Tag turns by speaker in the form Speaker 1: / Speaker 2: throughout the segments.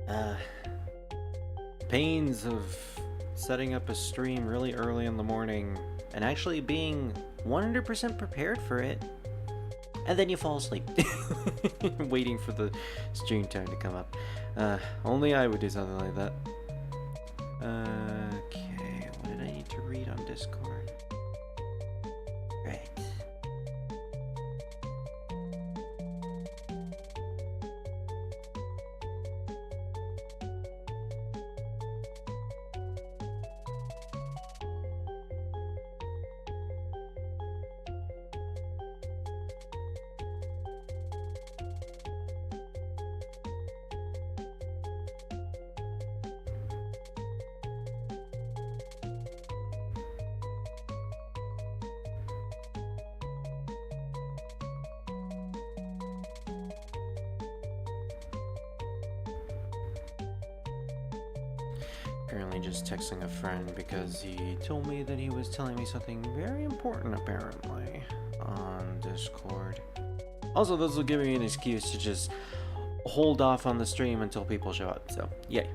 Speaker 1: Uh, Pains of setting up a stream really early in the morning and actually being 100% prepared for it. And then you fall asleep, waiting for the stream time to come up. Only I would do something like that. Okay, what did I need to read on Discord? Right. Currently just texting a friend because he told me that he was telling me something very important apparently on Discord. Also, this will give me an excuse to just hold off on the stream until people show up, so yay.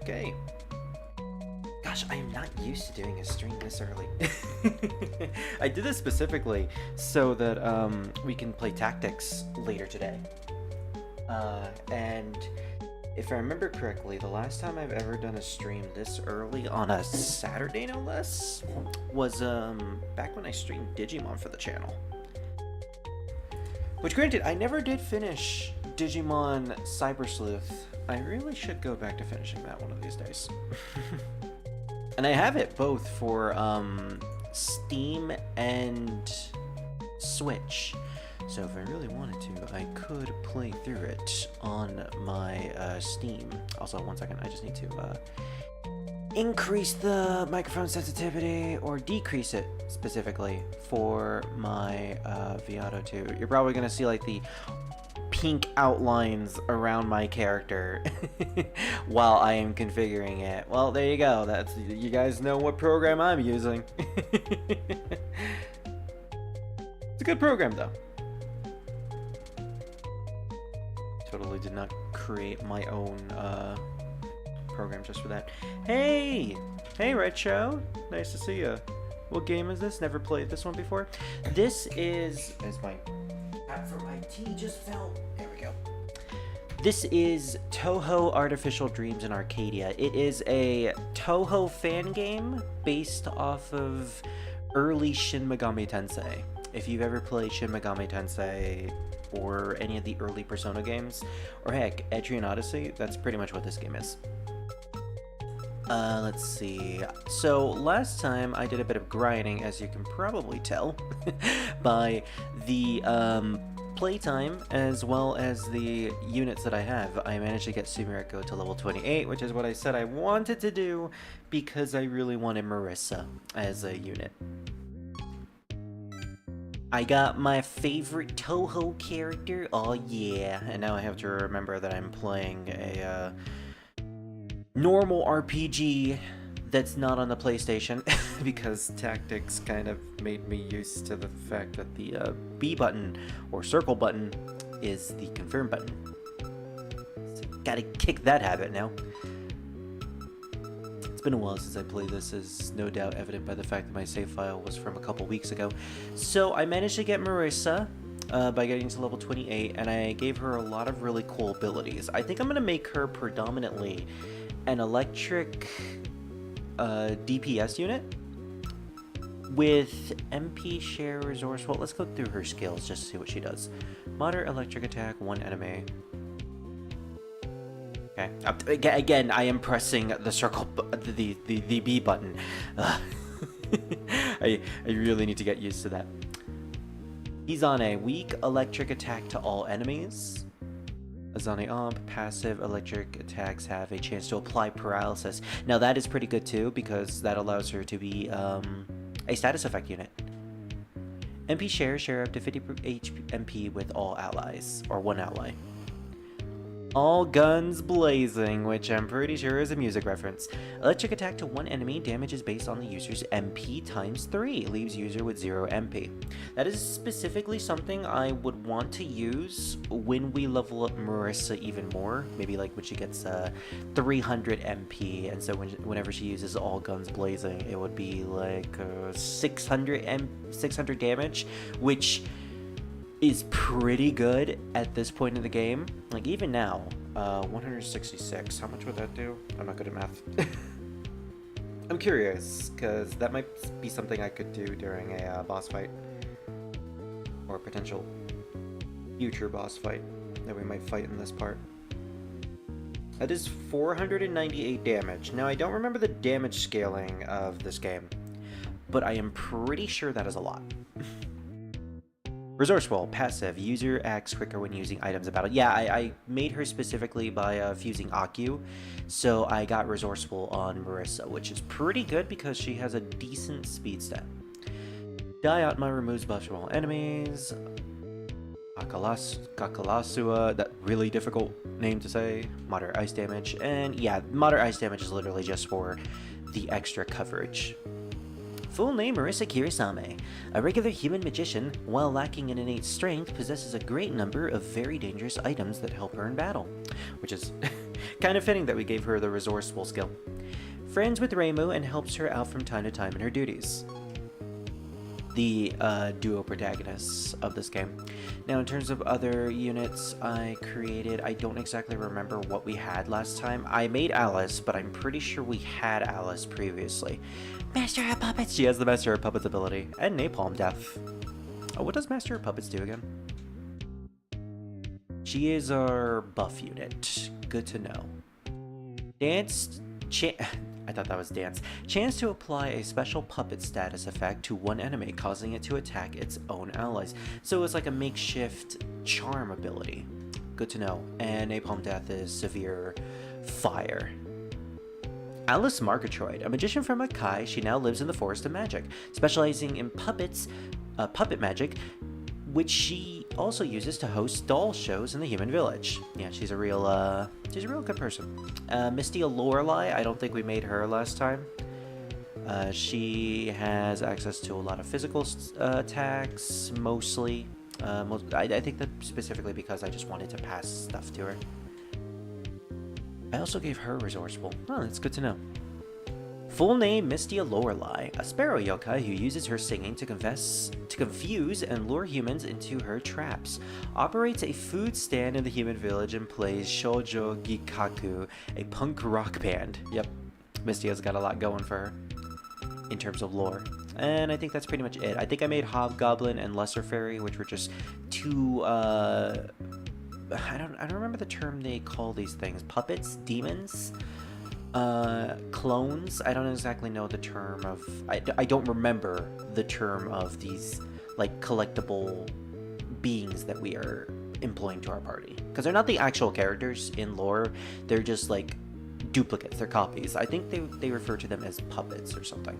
Speaker 1: Okay. Gosh, I am not used to doing a stream this early. I did this specifically so that we can play tactics later today. And if I remember correctly, the last time I've ever done a stream this early on a Saturday, no less, was back when I streamed Digimon for the channel. Which, granted, I never did finish Digimon Cyber Sleuth. I really should go back to finishing that one of these days. And I have it both for Steam and Switch. So if I really wanted to, I could play through it on my Steam. Also, one second, I just need to increase the microphone sensitivity or decrease it specifically for my Viato 2. You're probably going to see like the pink outlines around my character while I am configuring it. Well, there you go. That's, you guys know what program I'm using. It's a good program though. Totally did not create my own program just for that. Hey! Hey, Red Show! Nice to see you. What game is this? Never played this one before. This is... As my hat for my tea just fell. There we go. This is Touhou Artificial Dreams in Arcadia. It is a Touhou fan game based off of early Shin Megami Tensei. If you've ever played Shin Megami Tensei or any of the early Persona games, or heck, Etrian Odyssey, that's pretty much what this game is. Let's see. So last time I did a bit of grinding, as you can probably tell, by the playtime as well as the units that I have. I managed to get Sumireko to level 28, which is what I said I wanted to do because I really wanted Marisa as a unit. I got my favorite Touhou character, oh yeah, and now I have to remember that I'm playing a normal RPG that's not on the PlayStation, because tactics kind of made me used to the fact that the B button, or circle button, is the confirm button. So gotta kick that habit now. It's been a while since I played this, is no doubt evident by the fact that my save file was from a couple weeks ago. So I managed to get Marisa by getting to level 28, and I gave her a lot of really cool abilities. I think I'm going to make her predominantly an electric DPS unit with MP share resourceful. Let's go through her skills just to see what she does. Moderate electric attack, 1 enemy. Okay. Again, I am pressing the circle, the B button. I really need to get used to that. He's on a weak electric attack to all enemies. Azani Omp, passive electric attacks have a chance to apply paralysis. Now that is pretty good too, because that allows her to be a status effect unit. MP share up to 50 MP with all allies, or one ally. All guns blazing, which I'm pretty sure is a music reference. Electric attack to one enemy, damage is based on the user's MP times 3, leaves user with 0 MP. That is specifically something I would want to use when we level up Marisa even more. Maybe like when she gets 300 MP, and so whenever she uses all guns blazing, it would be like 600 damage, which is pretty good at this point in the game. Like, even now, 166, how much would that do? I'm not good at math. I'm curious, because that might be something I could do during a boss fight. Or a potential future boss fight that we might fight in this part. That is 498 damage. Now, I don't remember the damage scaling of this game, but I am pretty sure that is a lot. Resourceful, passive, user acts quicker when using items in battle. Yeah, I made her specifically by fusing Akyu, so I got resourceful on Marisa, which is pretty good because she has a decent speed stat. Diatma removes buffs from all enemies. Kakalasua, that really difficult name to say. Moderate ice damage, and yeah, moderate ice damage is literally just for the extra coverage. Full name Marisa Kirisame. A regular human magician, while lacking in innate strength, possesses a great number of very dangerous items that help her in battle. Which is kind of fitting that we gave her the resourceful skill. Friends with Reimu and helps her out from time to time in her duties. The duo protagonists of this game. Now, in terms of other units I created, I don't exactly remember what we had last time. I made Alice, but I'm pretty sure we had Alice previously. Master of Puppets! She has the Master of Puppets ability. And Napalm Death. Oh, what does Master of Puppets do again? She is our buff unit. Good to know. I thought that was dance. Chance to apply a special puppet status effect to one enemy, causing it to attack its own allies. So it's like a makeshift charm ability. Good to know. And Napalm Death is severe fire. Alice Margatroyd, a magician from Akai, she now lives in the Forest of Magic, specializing in puppet magic, which she also uses to host doll shows in the human village. Yeah, she's a real good person. Misty Lorelei, I don't think we made her last time. She has access to a lot of physical attacks, mostly. I think that specifically because I just wanted to pass stuff to her. I also gave her resourceful. Oh, that's good to know. Full name Misty Lorelei, a sparrow yokai who uses her singing to confuse and lure humans into her traps. Operates a food stand in the human village and plays Shoujo Gikaku, a punk rock band. Yep, Misty has got a lot going for her in terms of lore. And I think that's pretty much it. I think I made Hobgoblin and Lesser Fairy, which were just two, I don't remember the term they call these things. Puppets? Demons? Clones? I don't exactly know the term of... I don't remember the term of these, like, collectible beings that we are employing to our party. Because they're not the actual characters in lore. They're just, like, duplicates. They're copies. I think they refer to them as puppets or something.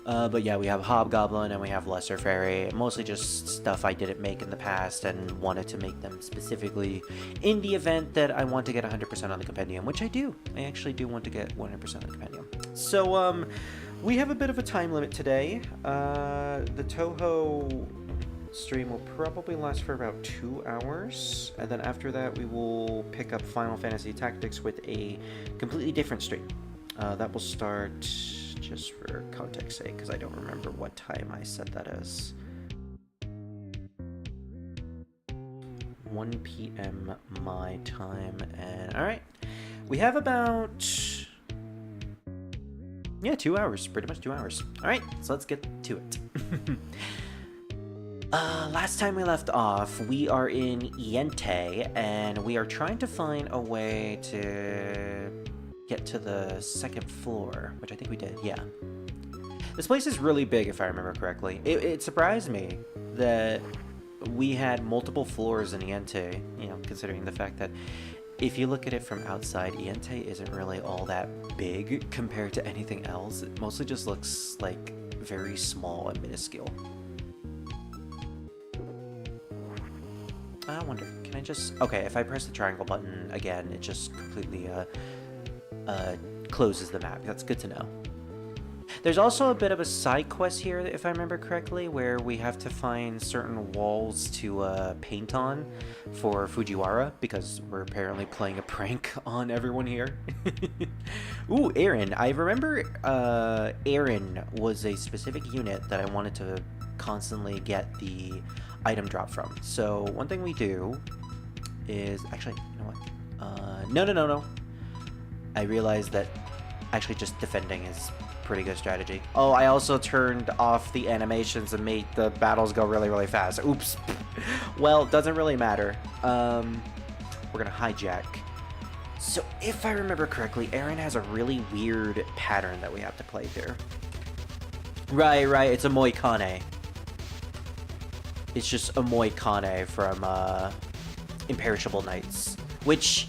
Speaker 1: But yeah, we have Hobgoblin and we have Lesser Fairy. Mostly just stuff I didn't make in the past and wanted to make them specifically in the event that I want to get 100% on the compendium, which I do. I actually do want to get 100% on the compendium. So, we have a bit of a time limit today. The Touhou stream will probably last for about 2 hours. And then after that, we will pick up Final Fantasy Tactics with a completely different stream. That will start... just for context sake, because I don't remember what time I set that as. 1 p.m. my time, and alright. We have about... yeah, 2 hours. Pretty much 2 hours. Alright, so let's get to it. Last time we left off, we are in Iente, and we are trying to find a way to... get to the second floor, which I think we did, yeah. This place is really big, if I remember correctly. It surprised me that we had multiple floors in Iente, you know, considering the fact that if you look at it from outside, Iente isn't really all that big compared to anything else. It mostly just looks like very small and minuscule. I wonder, can Can I just... Okay, if I press the triangle button again, it just completely closes the map. That's good to know. There's also a bit of a side quest here, if I remember correctly, where we have to find certain walls to paint on for Fujiwara, because we're apparently playing a prank on everyone here. Ooh, Aaron. I remember Aaron was a specific unit that I wanted to constantly get the item drop from. So one thing we do is... Actually, you know what? No. I realized that actually just defending is pretty good strategy. Oh, I also turned off the animations and made the battles go really, really fast. Oops. Well, doesn't really matter. We're gonna hijack. So if I remember correctly, Aaron has a really weird pattern that we have to play through. Right. It's a Moikane. It's just a Moikane from Imperishable Knights, which...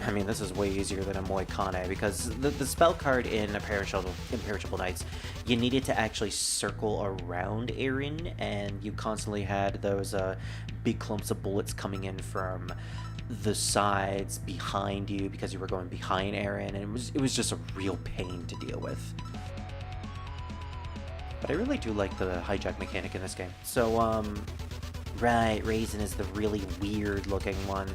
Speaker 1: I mean, this is way easier than a Moikane, because the spell card in Imperishable Knights, you needed to actually circle around Aaron, and you constantly had those big clumps of bullets coming in from the sides behind you because you were going behind Aaron, and it was just a real pain to deal with. But I really do like the hijack mechanic in this game. So, right, Raisin is the really weird looking one.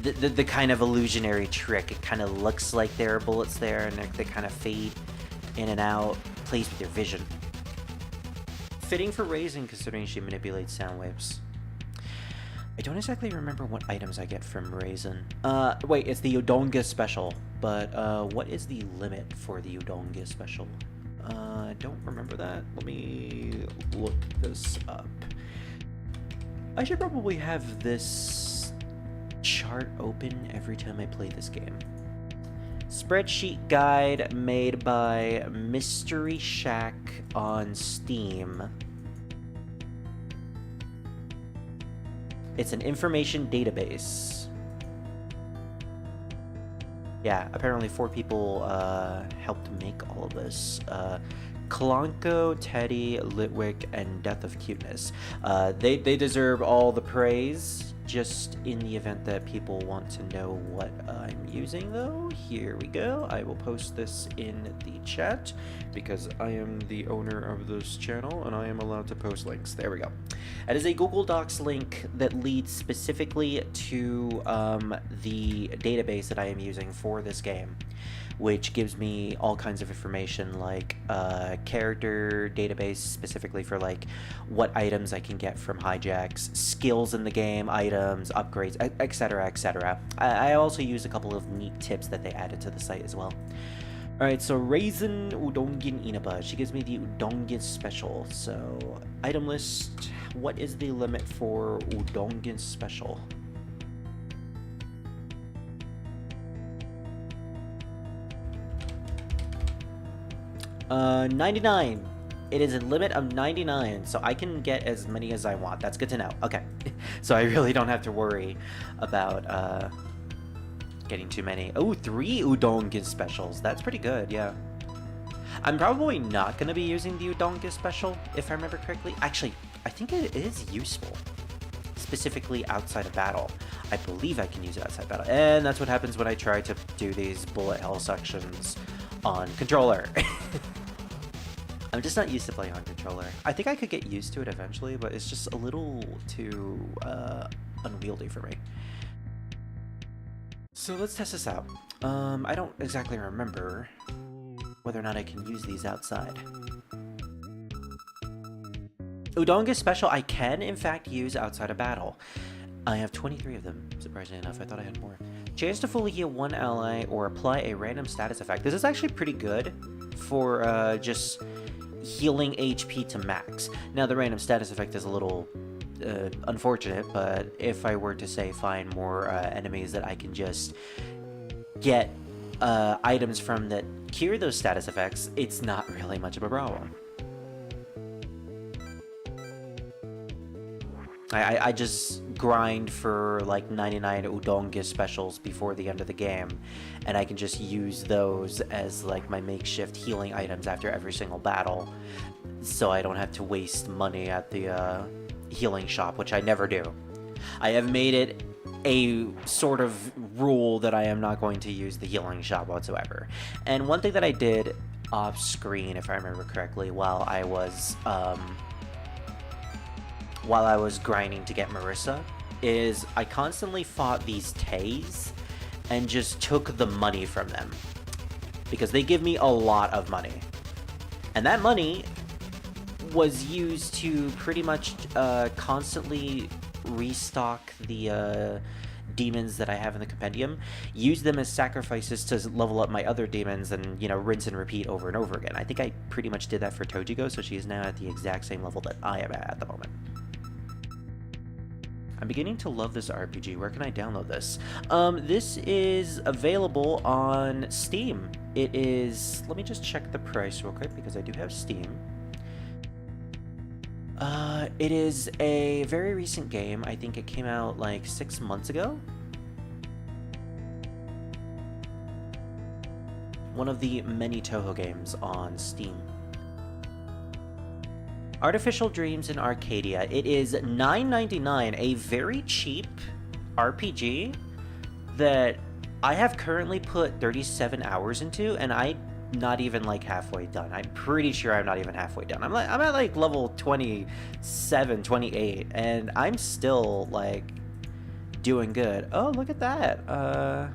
Speaker 1: The kind of illusionary trick. It kind of looks like there are bullets there, and they kind of fade in and out. Plays with your vision. Fitting for Raisin, considering she manipulates sound waves. I don't exactly remember what items I get from Raisin. Wait, it's the Udonga special. But what is the limit for the Udonga special? I don't remember that. Let me look this up. I should probably have this chart open every time I play this game. Spreadsheet guide made by Mystery Shack on Steam. It's an information database. Yeah, apparently 4 people helped make all of this. Kalanko, Teddy, Litwick, and Death of Cuteness. They deserve all the praise. Just in the event that people want to know what I'm using, though, here we go. I will post this in the chat because I am the owner of this channel and I am allowed to post links. There we go. It is a Google Docs link that leads specifically to the database that I am using for this game, which gives me all kinds of information like character database specifically for like what items I can get from hijacks, skills in the game, items, upgrades, etc, etc. I also use a couple of neat tips that they added to the site as well. Alright, so Raisin Udongin Inaba. She gives me the Udongin special. So, item list. What is the limit for Udongin special? 99. It is a limit of 99, so I can get as many as I want. That's good to know. Okay. So I really don't have to worry about getting too many. Oh, 3 Udonga specials. That's pretty good, yeah. I'm probably not going to be using the Udonga special, if I remember correctly. Actually, I think it is useful. Specifically outside of battle. I believe I can use it outside battle. And that's what happens when I try to do these bullet hell sections on controller. I'm just not used to playing on controller. I think I could get used to it eventually, but it's just a little too unwieldy for me. So let's test this out. I don't exactly remember whether or not I can use these outside. Udonga special I can in fact use outside of battle. I have 23 of them, surprisingly enough. I thought I had more. Chance to fully heal one ally or apply a random status effect. This is actually pretty good for just healing HP to max. Now the random status effect is a little unfortunate, but if I were to say find more enemies that I can just get items from that cure those status effects, it's not really much of a problem. I just grind for like 99 Udonga specials before the end of the game, and I can just use those as like my makeshift healing items after every single battle, so I don't have to waste money at the healing shop, which I never do. I have made it a sort of rule that I am not going to use the healing shot whatsoever. And one thing that I did off screen, if I remember correctly, while I was grinding to get Marisa, is I constantly fought these Tays and just took the money from them, because they give me a lot of money, and that money was used to pretty much constantly restock the demons that I have in the compendium, use them as sacrifices to level up my other demons, and, you know, rinse and repeat over and over again. I think I pretty much did that for Tojigo, so she is now at the exact same level that I am at the moment. I'm beginning to love this RPG. Where can I download this? This is available on Steam. It is... Let me just check the price real quick, because I do have Steam. It is a very recent game. I think it came out like 6 months ago. One of the many Touhou games on Steam. Artificial Dreams in Arcadia. It is $9.99, a very cheap RPG that I have currently put 37 hours into, and I'm not even like halfway done. I'm pretty sure I'm not even halfway done. I'm at like level 27, 28, and I'm still like doing good. Oh, look at that.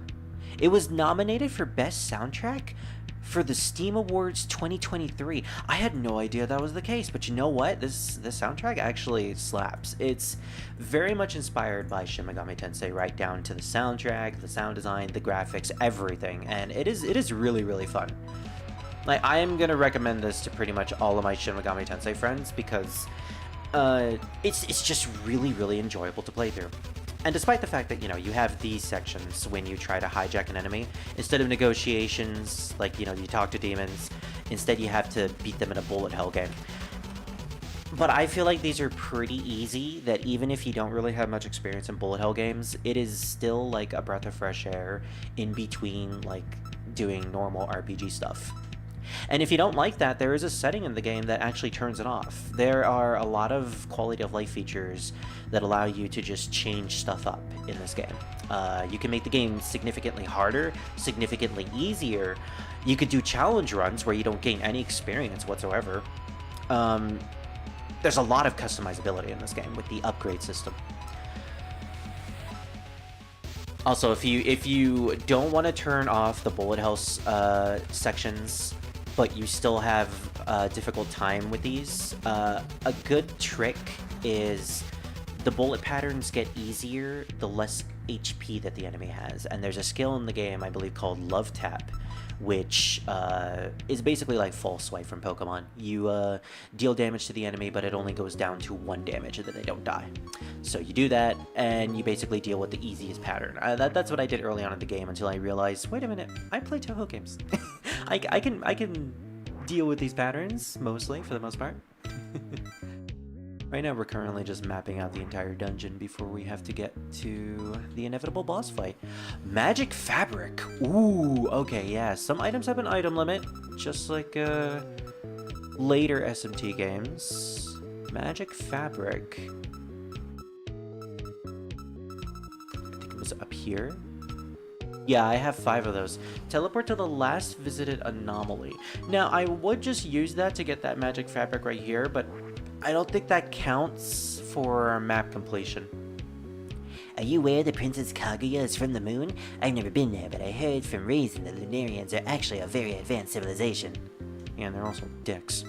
Speaker 1: It was nominated for Best Soundtrack for the Steam Awards 2023. I had no idea that was the case, but you know what? This soundtrack actually slaps. It's very much inspired by Shin Megami Tensei, right down to the soundtrack, the sound design, the graphics, everything, and it is really, really fun. Like, I am gonna recommend this to pretty much all of my Shin Megami Tensei friends, because it's just really, really enjoyable to play through. And despite the fact that, you know, you have these sections when you try to hijack an enemy, instead of negotiations, like, you know, you talk to demons, instead you have to beat them in a bullet hell game. But I feel like these are pretty easy, that even if you don't really have much experience in bullet hell games, it is still like a breath of fresh air in between, like, doing normal RPG stuff. And if you don't like that, there is a setting in the game that actually turns it off. There are a lot of quality of life features that allow you to just change stuff up in this game. You can make the game significantly harder, significantly easier. You could do challenge runs where you don't gain any experience whatsoever. There's a lot of customizability in this game with the upgrade system. Also, if you don't want to turn off the bullet hell sections, but you still have a difficult time with these, a good trick is the bullet patterns get easier the less HP that the enemy has. And there's a skill in the game, I believe, called Love Tap, which is basically like False Swipe from Pokemon. You deal damage to the enemy, but it only goes down to 1 damage, and then they don't die. So you do that, and you basically deal with the easiest pattern. That's what I did early on in the game, until I realized, wait a minute, I play Touhou games. I can deal with these patterns, mostly, for the most part. Right now, we're currently just mapping out the entire dungeon before we have to get to the inevitable boss fight. Magic Fabric. Ooh, okay, yeah. Some items have an item limit, just like later SMT games. Magic Fabric. I think it was up here. Yeah, I have 5 of those. Teleport to the last visited anomaly. Now, I would just use that to get that magic fabric right here, but I don't think that counts for map completion.
Speaker 2: Are you aware the Princess Kaguya is from the moon? I've never been there, but I heard from Raisin that Lunarians are actually a very advanced civilization.
Speaker 1: Yeah, and they're also dicks.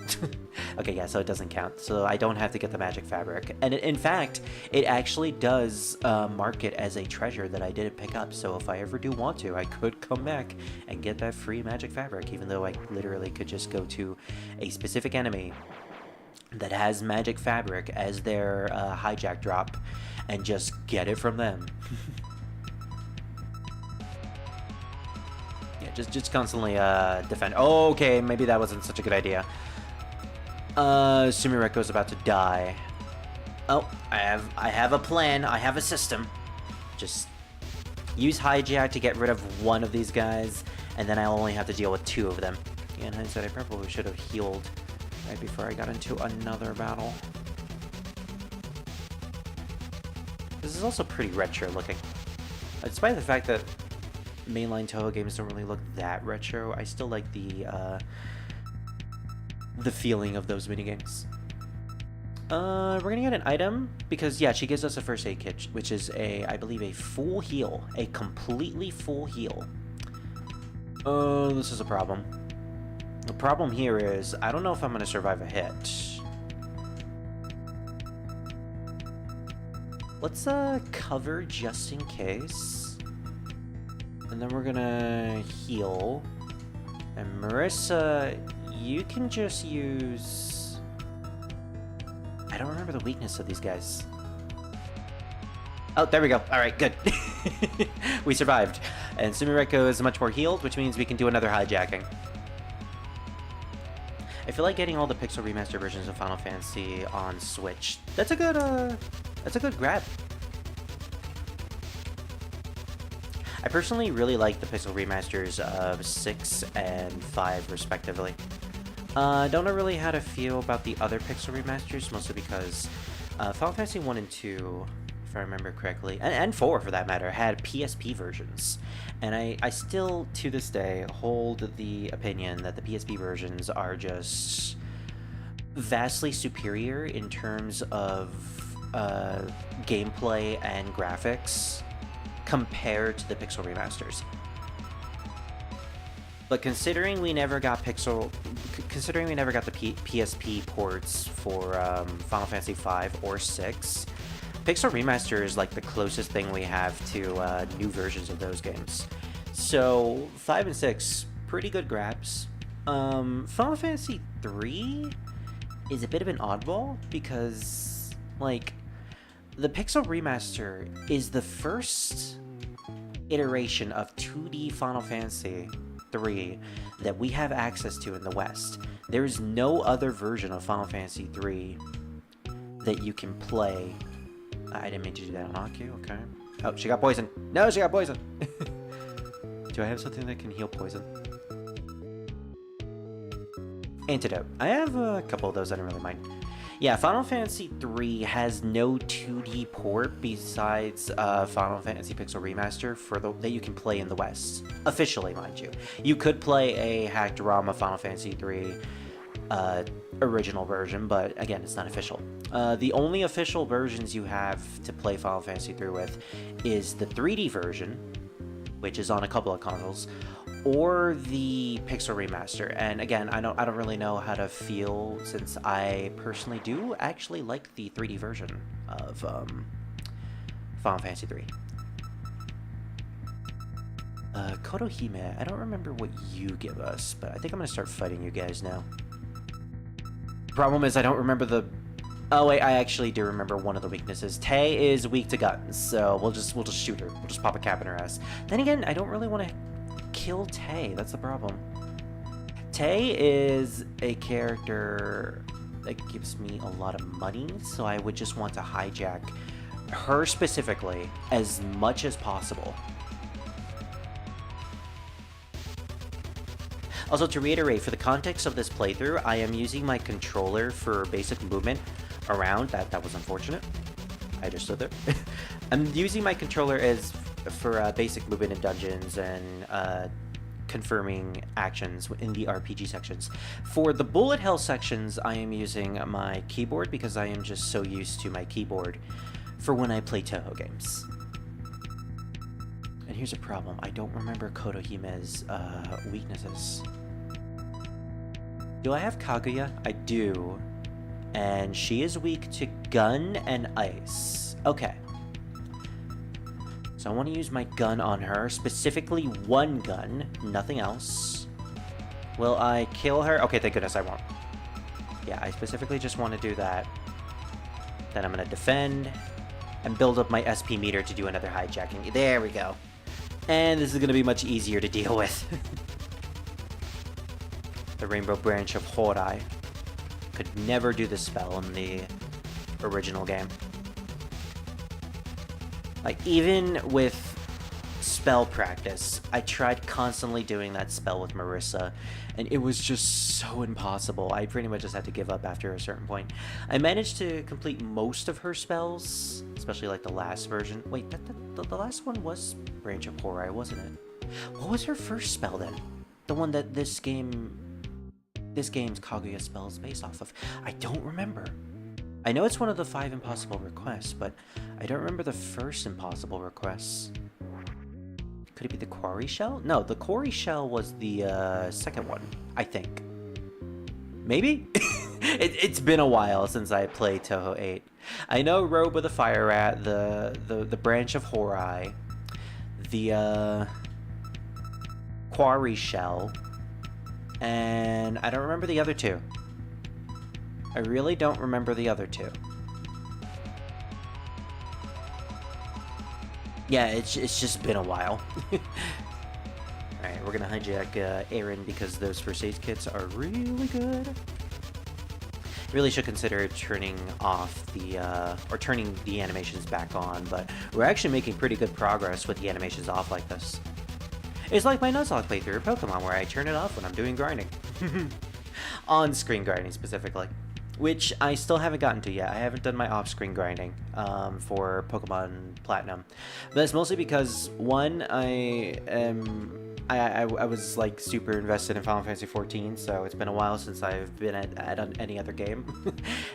Speaker 1: Okay, yeah, so it doesn't count. So I don't have to get the magic fabric. And in fact, it actually does mark it as a treasure that I didn't pick up. So if I ever do want to, I could come back and get that free magic fabric, even though I literally could just go to a specific enemy that has magic fabric as their hijack drop and just get it from them. Just constantly defend. Oh, okay, maybe that wasn't such a good idea. Sumireko's about to die. Oh, I have a plan. I have a system. Just use hijack to get rid of one of these guys, and then I'll only have to deal with 2 of them. Yeah, in hindsight, I probably should have healed right before I got into another battle. This is also pretty retro looking. Despite the fact that mainline Touhou games don't really look that retro, I still like the feeling of those minigames. We're gonna get an item, because, yeah, she gives us a first aid kit, which is I believe a full heal. A completely full heal. Oh, this is a problem. The problem here is, I don't know if I'm gonna survive a hit. Let's, cover just in case. And then we're gonna heal. And Marisa, you can just use... I don't remember the weakness of these guys. Oh, there we go. Alright, good. We survived. And Sumireko is much more healed, which means we can do another hijacking. I feel like getting all the pixel remaster versions of Final Fantasy on Switch. That's a good grab. I personally really like the pixel remasters of 6 and 5 respectively. Don't know really how to feel about the other pixel remasters, mostly because Final Fantasy 1 and 2, if I remember correctly, and 4 for that matter, had PSP versions. And I still, to this day, hold the opinion that the PSP versions are just vastly superior in terms of gameplay and graphics compared to the pixel remasters. But considering we never got the PSP ports for Final Fantasy 5 or 6, Pixel Remaster is like the closest thing we have to new versions of those games. So 5 and 6, pretty good grabs. Final Fantasy 3 is a bit of an oddball because, like, the Pixel Remaster is the first iteration of 2D Final Fantasy 3 that we have access to in the West. There is no other version of Final Fantasy 3 that you can play. I didn't mean to do that on Aku, okay. Oh, she got poison. No, she got poison! Do I have something that can heal poison? Antidote. I have a couple of those, I don't really mind. Yeah, Final Fantasy 3 has no 2D port besides Final Fantasy Pixel Remaster that you can play in the West. Officially, mind you. You could play a hacked ROM of Final Fantasy 3 original version, but again, it's not official. The only official versions you have to play Final Fantasy 3 with is the 3D version, which is on a couple of consoles, or the Pixel Remaster. And again, I don't really know how to feel, since I personally do actually like the 3D version of Final Fantasy 3. Kotohime, I don't remember what you give us, but I think I'm gonna start fighting you guys now. Problem is, I don't remember the... Oh wait, I actually do remember one of the weaknesses. Tay is weak to guns, so we'll just shoot her. We'll just pop a cap in her ass. Then again, I don't really want to kill Tay. That's the problem. Tay is a character that gives me a lot of money, so I would just want to hijack her specifically as much as possible. Also, to reiterate, for the context of this playthrough, I am using my controller for basic movement around. That was unfortunate. I just stood there. I'm using my controller for basic movement in dungeons and confirming actions in the RPG sections. For the bullet hell sections, I am using my keyboard because I am just so used to my keyboard for when I play Touhou games. And here's a problem. I don't remember Kotohime's weaknesses. Do I have Kaguya? I do. And she is weak to gun and ice. Okay. So I want to use my gun on her. Specifically one gun. Nothing else. Will I kill her? Okay, thank goodness I won't. Yeah, I specifically just want to do that. Then I'm going to defend and build up my SP meter to do another hijacking. There we go. And this is going to be much easier to deal with. The Rainbow Branch of Horai. Could never do this spell in the original game. Like, even with spell practice, I tried constantly doing that spell with Marisa, and it was just so impossible. I pretty much just had to give up after a certain point. I managed to complete most of her spells, especially like the last version. Wait, the last one was Branch of Horai, wasn't it? What was her first spell then? The one that this game's Kaguya spell is based off of. I don't remember. I know it's one of the 5 impossible requests, but I don't remember the first impossible request. Could it be the Quarry Shell? No, the Quarry Shell was the second one, I think. Maybe? It's been a while since I played Touhou 8. I know Robe of the Fire Rat, the Branch of Horai, the Quarry Shell, and I don't remember the other 2. I really don't remember the other 2. Yeah, it's just been a while. Alright, we're gonna hijack Aaron because those first aid kits are really good. Really should consider turning off the, or turning the animations back on, but we're actually making pretty good progress with the animations off like this. It's like my Nuzlocke playthrough of Pokemon where I turn it off when I'm doing grinding. On-screen grinding, specifically. Which I still haven't gotten to yet. I haven't done my off-screen grinding for Pokemon Platinum. But that's mostly because, one, I was like super invested in Final Fantasy XIV, so it's been a while since I've been at any other game.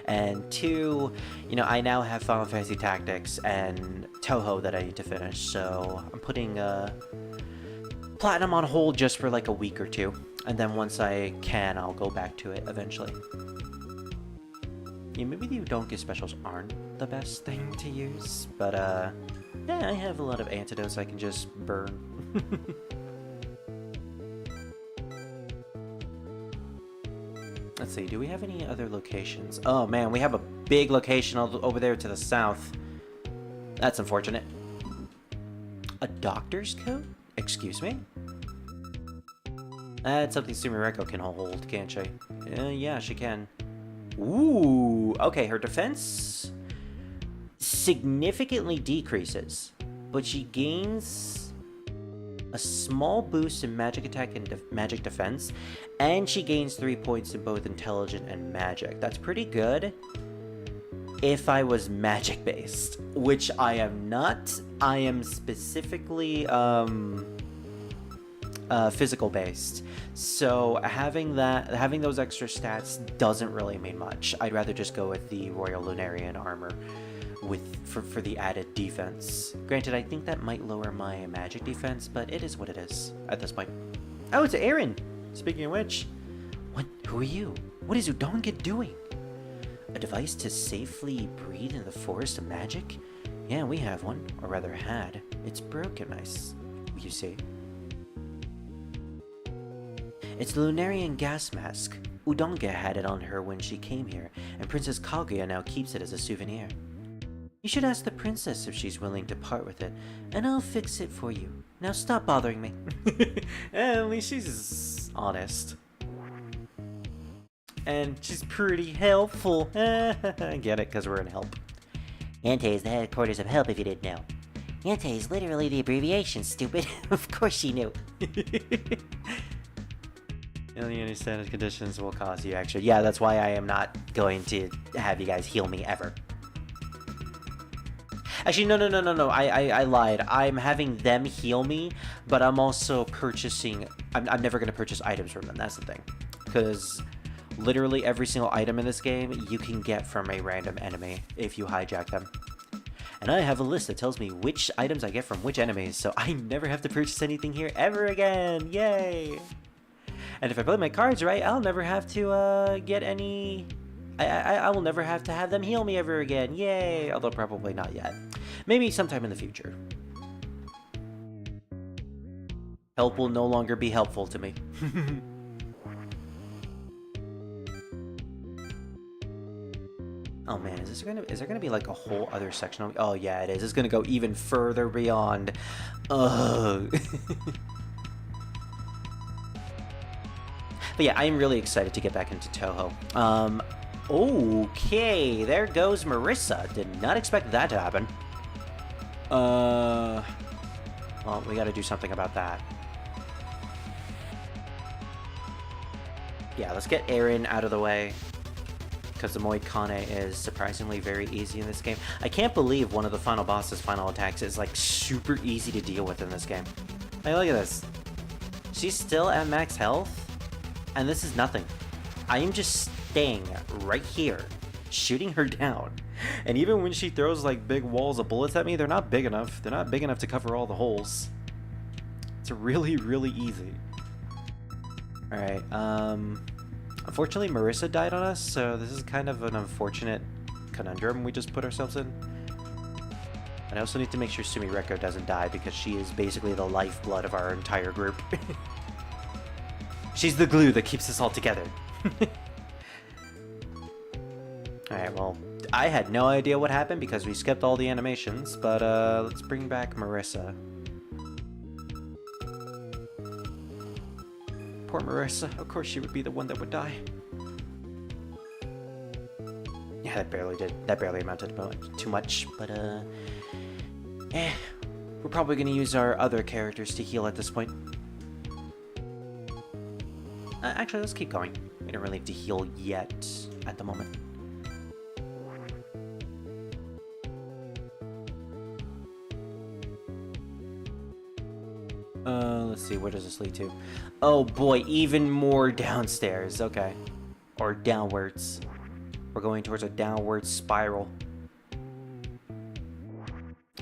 Speaker 1: And two, you know, I now have Final Fantasy Tactics and Touhou that I need to finish, so I'm putting Platinum on hold just for like a week or two. And then once I can, I'll go back to it eventually. Yeah, maybe the Udonka specials aren't the best thing to use, but yeah, I have a lot of antidotes I can just burn. Let's see, do we have any other locations? Oh man, we have a big location over there to the south. That's unfortunate. A doctor's coat? Excuse me? That's something Sumireko can hold, can't she? Yeah, she can. Ooh, okay, her defense significantly decreases, but she gains a small boost in magic attack and magic defense, and she gains 3 points in both intelligent and magic. That's pretty good if I was magic based, which I am not. I am specifically physical based, so having those extra stats doesn't really mean much. I'd rather just go with the Royal Lunarian armor for the added defense. Granted, I think that might lower my magic defense, but it is what it is at this point. Oh, it's Aaron! Speaking of which, who are you? What is Udonka doing? A device to safely breathe in the forest of magic? Yeah, we have one, or rather had. It's broken, you see. It's the Lunarian gas mask. Udonka had it on her when she came here, and Princess Kaguya now keeps it as a souvenir. You should ask the princess if she's willing to part with it, and I'll fix it for you. Now stop bothering me. At least she's honest. And she's pretty helpful. I get it, because we're in help.
Speaker 2: Yantei is the headquarters of help if you didn't know. Yantei is literally the abbreviation, stupid. Of course she knew.
Speaker 1: Any standard conditions will cause you extra. Yeah, that's why I am not going to have you guys heal me ever. Actually, no. I lied. I'm having them heal me, but I'm also purchasing... I'm never going to purchase items from them. That's the thing. Because literally every single item in this game you can get from a random enemy if you hijack them. And I have a list that tells me which items I get from which enemies, so I never have to purchase anything here ever again. Yay! And if I play my cards right, I'll never have to get any... I will never have to have them heal me ever again. Yay! Although probably not yet. Maybe sometime in the future. Help will no longer be helpful to me. Oh man, is there gonna be like a whole other section of... Oh yeah, it is. It's gonna go even further beyond. Ugh. But yeah, I'm really excited to get back into Touhou. Okay, there goes Marisa. Did not expect that to happen. Well, we gotta do something about that. Yeah, let's get Aaron out of the way. because the Moikane is surprisingly very easy in this game. I can't believe one of the final boss's final attacks is like super easy to deal with in this game. Like, look at this. She's still at max health, and this is nothing. I am just staying right here, shooting her down. And even when she throws like big walls of bullets at me, they're not big enough. They're not big enough to cover all the holes. It's really, really easy. Alright, unfortunately Marisa died on us, so this is kind of an unfortunate conundrum we just put ourselves in. And I also need to make sure Sumireko doesn't die, because she is basically the lifeblood of our entire group. She's the glue that keeps us all together. Alright, well, I had no idea what happened because we skipped all the animations, but let's bring back Marisa. Poor Marisa. Of course she would be the one that would die. Yeah, that barely did. That barely amounted to too much, but we're probably gonna use our other characters to heal at this point. Actually, let's keep going. We don't really need to heal yet at the moment. Let's see, where does this lead to? Oh boy, even more downstairs. Okay. Or downwards. We're going towards a downward spiral.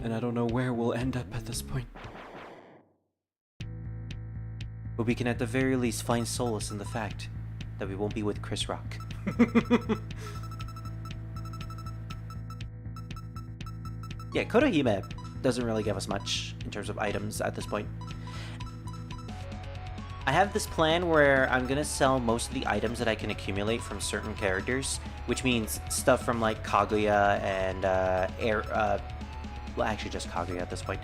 Speaker 1: And I don't know where we'll end up at this point. But we can at the very least find solace in the fact that we won't be with Chris Rock. Yeah, Kotohime doesn't really give us much in terms of items at this point. I have this plan where I'm gonna sell most of the items that I can accumulate from certain characters, which means stuff from like Kaguya and well, actually just Kaguya at this point.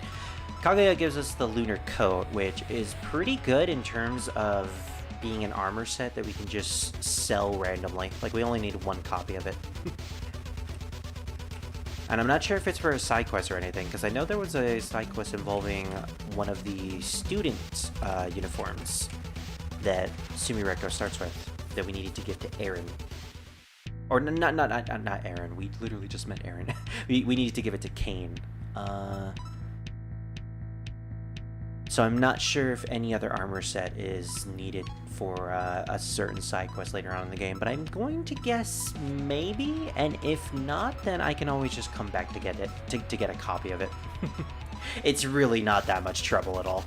Speaker 1: Kaguya gives us the lunar coat, which is pretty good in terms of being an armor set that we can just sell randomly. Like, we only need one copy of it. And I'm not sure if it's for a side quest or anything, because I know there was a side quest involving one of the student uniforms that Sumireko starts with that we needed to give to Aaron. Or not Aaron. We literally just met Aaron. we needed to give it to Kane. So I'm not sure if any other armor set is needed for a certain side quest later on in the game, but I'm going to guess maybe, and if not, then I can always just come back to get it, to get a copy of it. It's really not that much trouble at all.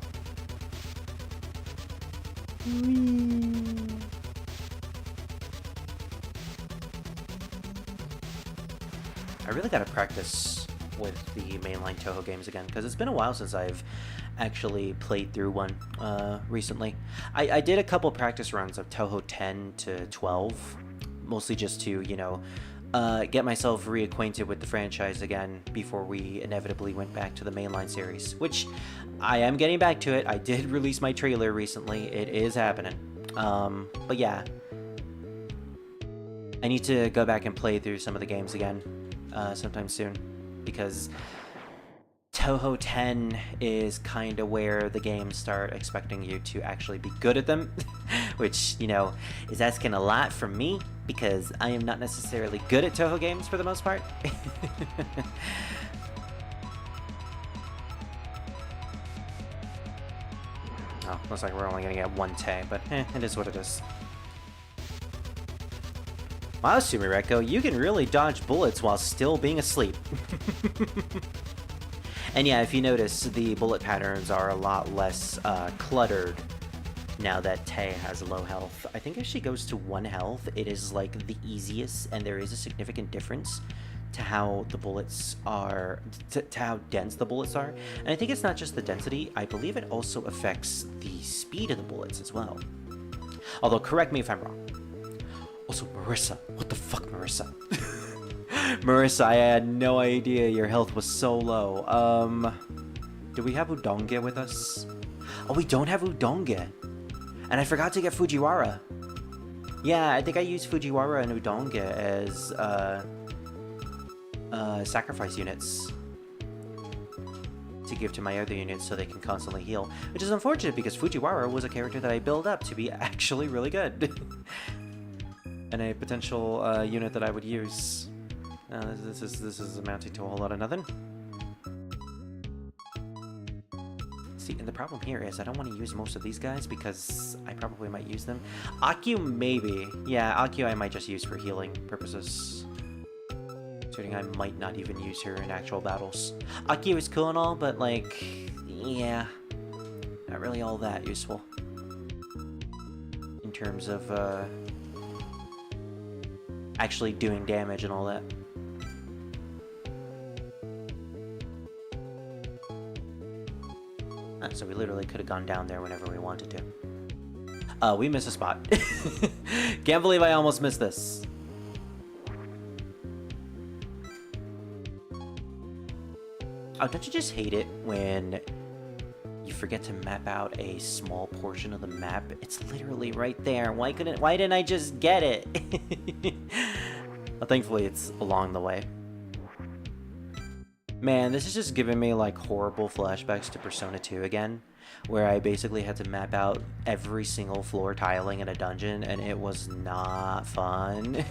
Speaker 1: I really gotta practice with the mainline Touhou games again, because it's been a while since I've actually played through one recently. I did a couple practice runs of Touhou 10 to 12, mostly just to, you know, get myself reacquainted with the franchise again before we inevitably went back to the mainline series, which I am getting back to it. I did release my trailer recently. It is happening. But yeah, I need to go back and play through some of the games again sometime soon, because Touhou 10 is kind of where the games start expecting you to actually be good at them, which, you know, is asking a lot from me, because I am not necessarily good at Touhou games for the most part. Oh, looks like we're only gonna get one Tay, but it is what it is. Wow, Sumireko, you can really dodge bullets while still being asleep. And yeah, if you notice, the bullet patterns are a lot less cluttered now that Tay has low health. I think if she goes to 1 health, it is like the easiest, and there is a significant difference to how the bullets are, to how dense the bullets are. And I think it's not just the density, I believe it also affects the speed of the bullets as well. Although, correct me if I'm wrong. Also, Marisa. What the fuck, Marisa? Marisa, I had no idea your health was so low. Do we have Udonge with us? Oh, we don't have Udonge. And I forgot to get Fujiwara. Yeah, I think I used Fujiwara and Udonge as sacrifice units to give to my other units so they can constantly heal. Which is unfortunate because Fujiwara was a character that I built up to be actually really good. and a potential unit that I would use. This is amounting to a whole lot of nothing. See, and the problem here is I don't want to use most of these guys because I probably might use them. Akio, maybe. Yeah, Akio I might just use for healing purposes. Considering I might not even use her in actual battles. Akio is cool and all, but like, yeah, not really all that useful. In terms of actually doing damage and all that. So we literally could have gone down there whenever we wanted to. We missed a spot. Can't believe I almost missed this. Oh, don't you just hate it when you forget to map out a small portion of the map? It's literally right there. Why didn't I just get it? Well, thankfully it's along the way. Man, this is just giving me like horrible flashbacks to Persona 2 again, where I basically had to map out every single floor tiling in a dungeon, and it was not fun.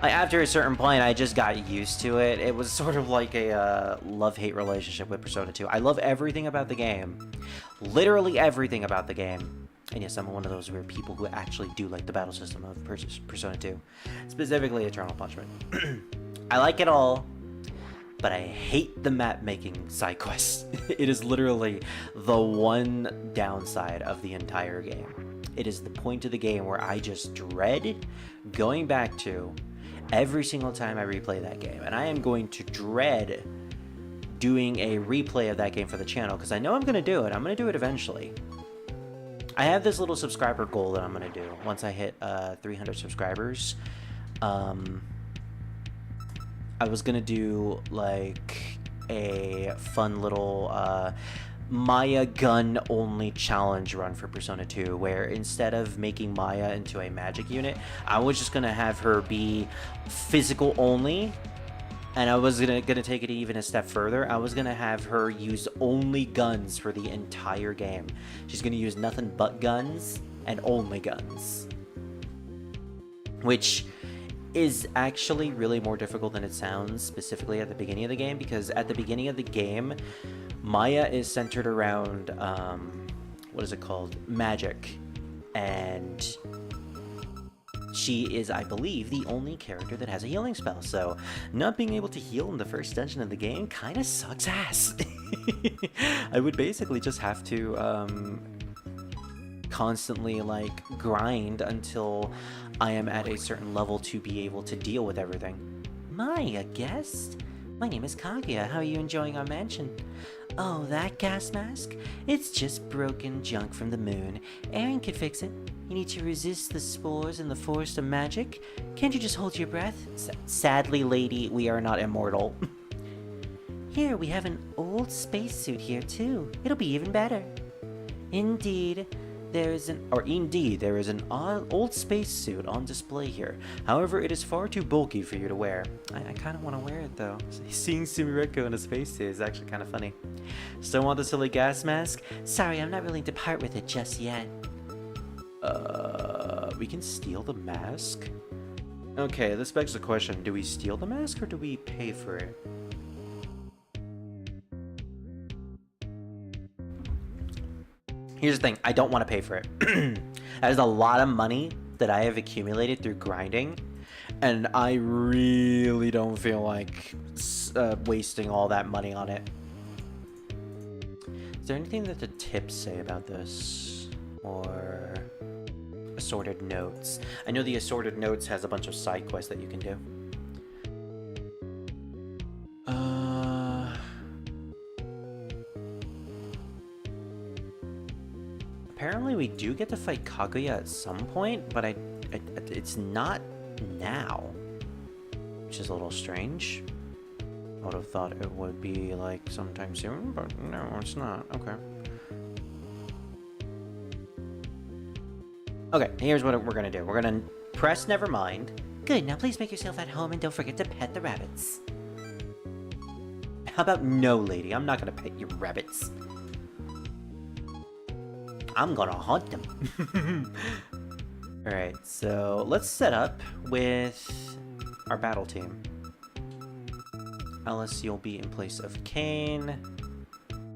Speaker 1: Like, after a certain point, I just got used to it. It was sort of like a love-hate relationship with Persona 2. I love everything about the game. Literally everything about the game. And yes, I'm one of those weird people who actually do like the battle system of Persona 2. Specifically Eternal Punishment. I like it all, but I hate the map-making side quest. It is literally the one downside of the entire game. It is the point of the game where I just dread going back to every single time I replay that game. And I am going to dread doing a replay of that game for the channel, because I know I'm going to do it. I'm going to do it eventually. I have this little subscriber goal that I'm going to do once I hit 300 subscribers. I was gonna do like a fun little Maya gun only challenge run for Persona 2, where instead of making Maya into a magic unit, I was just gonna have her be physical only, and I was gonna take it even a step further. I was gonna have her use only guns for the entire game. She's gonna use nothing but guns and only guns, which is actually really more difficult than it sounds, specifically at the beginning of the game, because at the beginning of the game, Maya is centered around, what is it called? Magic. And she is, I believe, the only character that has a healing spell, so not being able to heal in the first dungeon of the game kind of sucks ass. I would basically just have to, constantly like grind until I am at a certain level to be able to deal with everything.
Speaker 2: A guest? My name is Kaguya. How are you enjoying our mansion? Oh, that gas mask? It's just broken junk from the moon. Aaron could fix it. You need to resist the spores in the forest of magic. Can't you just hold your breath?
Speaker 1: Sadly, lady, we are not immortal.
Speaker 2: Here, we have an old spacesuit here, too. It'll be even better. Indeed. There is an old spacesuit on display here. However, it is far too bulky for you to wear. I kind of want to wear it, though. Seeing Sumireko in a spacesuit is actually kind of funny. Still want the silly gas mask? Sorry, I'm not willing to part with it just yet.
Speaker 1: We can steal the mask? Okay, this begs the question. Do we steal the mask or do we pay for it? Here's the thing, I don't want to pay for it. That is a lot of money that I have accumulated through grinding, and I really don't feel like wasting all that money on it. Is there anything that the tips say about this? Or assorted notes? I know the assorted notes has a bunch of side quests that you can do. Apparently we do get to fight Kaguya at some point, but it's not now, which is a little strange. I would have thought it would be like sometime soon, but no, it's not. Okay, here's what we're gonna do. We're gonna press nevermind.
Speaker 2: Good, now please make yourself at home and don't forget to pet the rabbits.
Speaker 1: How about no, lady? I'm not gonna pet your rabbits. I'm gonna hunt them. Alright, so let's set up with our battle team. Alice, you'll be in place of Kane.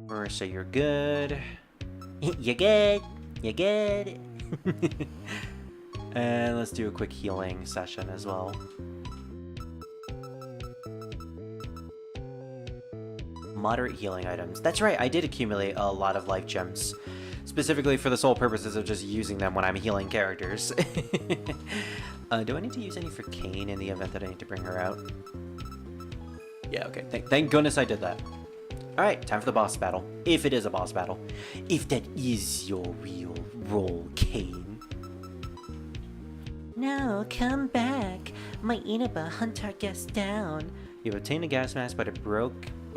Speaker 1: Marisa, you're good.
Speaker 2: You're good. You're good.
Speaker 1: And let's do a quick healing session as well. Moderate healing items. That's right, I did accumulate a lot of life gems. Specifically for the sole purposes of just using them when I'm healing characters. Do I need to use any for Kane in the event that I need to bring her out? Yeah, okay. Thank goodness I did that. Alright, time for the boss battle. If it is a boss battle. If that is your real role, Kane.
Speaker 2: No, come back. My Inaba hunt our guest down.
Speaker 1: You've obtained a gas mask, but it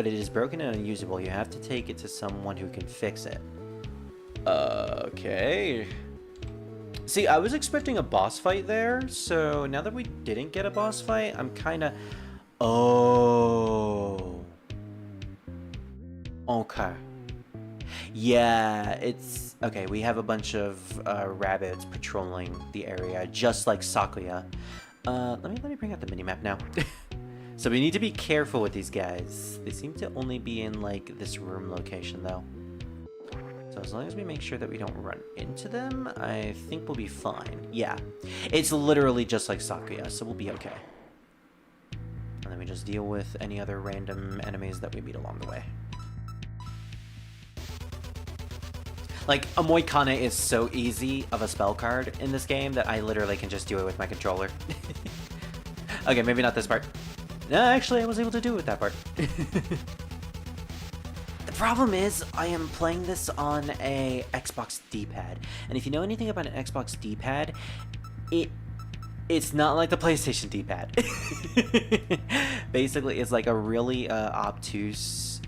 Speaker 1: is broken and unusable. You have to take it to someone who can fix it. Okay. See, I was expecting a boss fight there, so now that we didn't get a boss fight, I'm kind of... Oh. Okay. Yeah, it's... Okay, we have a bunch of rabbits patrolling the area, just like Sakuya. Let me bring out the minimap now. So we need to be careful with these guys. They seem to only be in, like, this room location, though. So as long as we make sure that we don't run into them, I think we'll be fine. Yeah, it's literally just like Sakuya, so we'll be okay. And then we just deal with any other random enemies that we meet along the way. Like, a Moikane is so easy of a spell card in this game that I literally can just do it with my controller. Okay, maybe not this part. No, actually, I was able to do it with that part. The problem is, I am playing this on a Xbox D-pad, and if you know anything about an Xbox D-pad, it's not like the PlayStation D-pad. Basically, it's like a really obtuse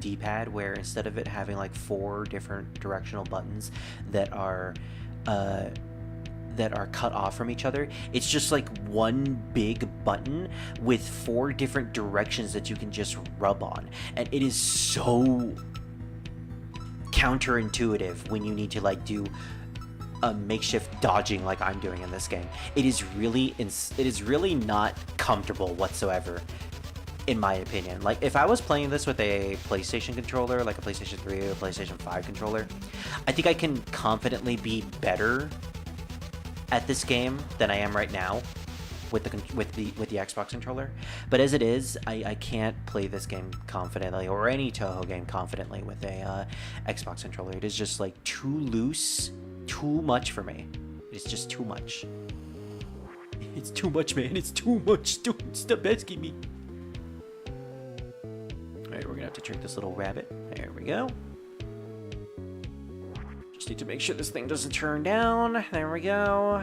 Speaker 1: D-pad where instead of it having like 4 different directional buttons that are cut off from each other, it's just like one big button with 4 different directions that you can just rub on, and it is so counterintuitive when you need to like do a makeshift dodging like I'm doing in this game. It is really not comfortable whatsoever, in my opinion. Like, if I was playing this with a PlayStation controller, like a PlayStation 3 or a PlayStation 5 controller, I think I can confidently be better at this game than I am right now with the Xbox controller. But as it is, I can't play this game confidently, or any Touhou game confidently with a Xbox controller. It is just like too loose, too much for me. It's just too much. It's too much, man. It's too much. Stop asking me. Alright, we're gonna have to trick this little rabbit. There we go. Just need to make sure this thing doesn't turn down. There we go.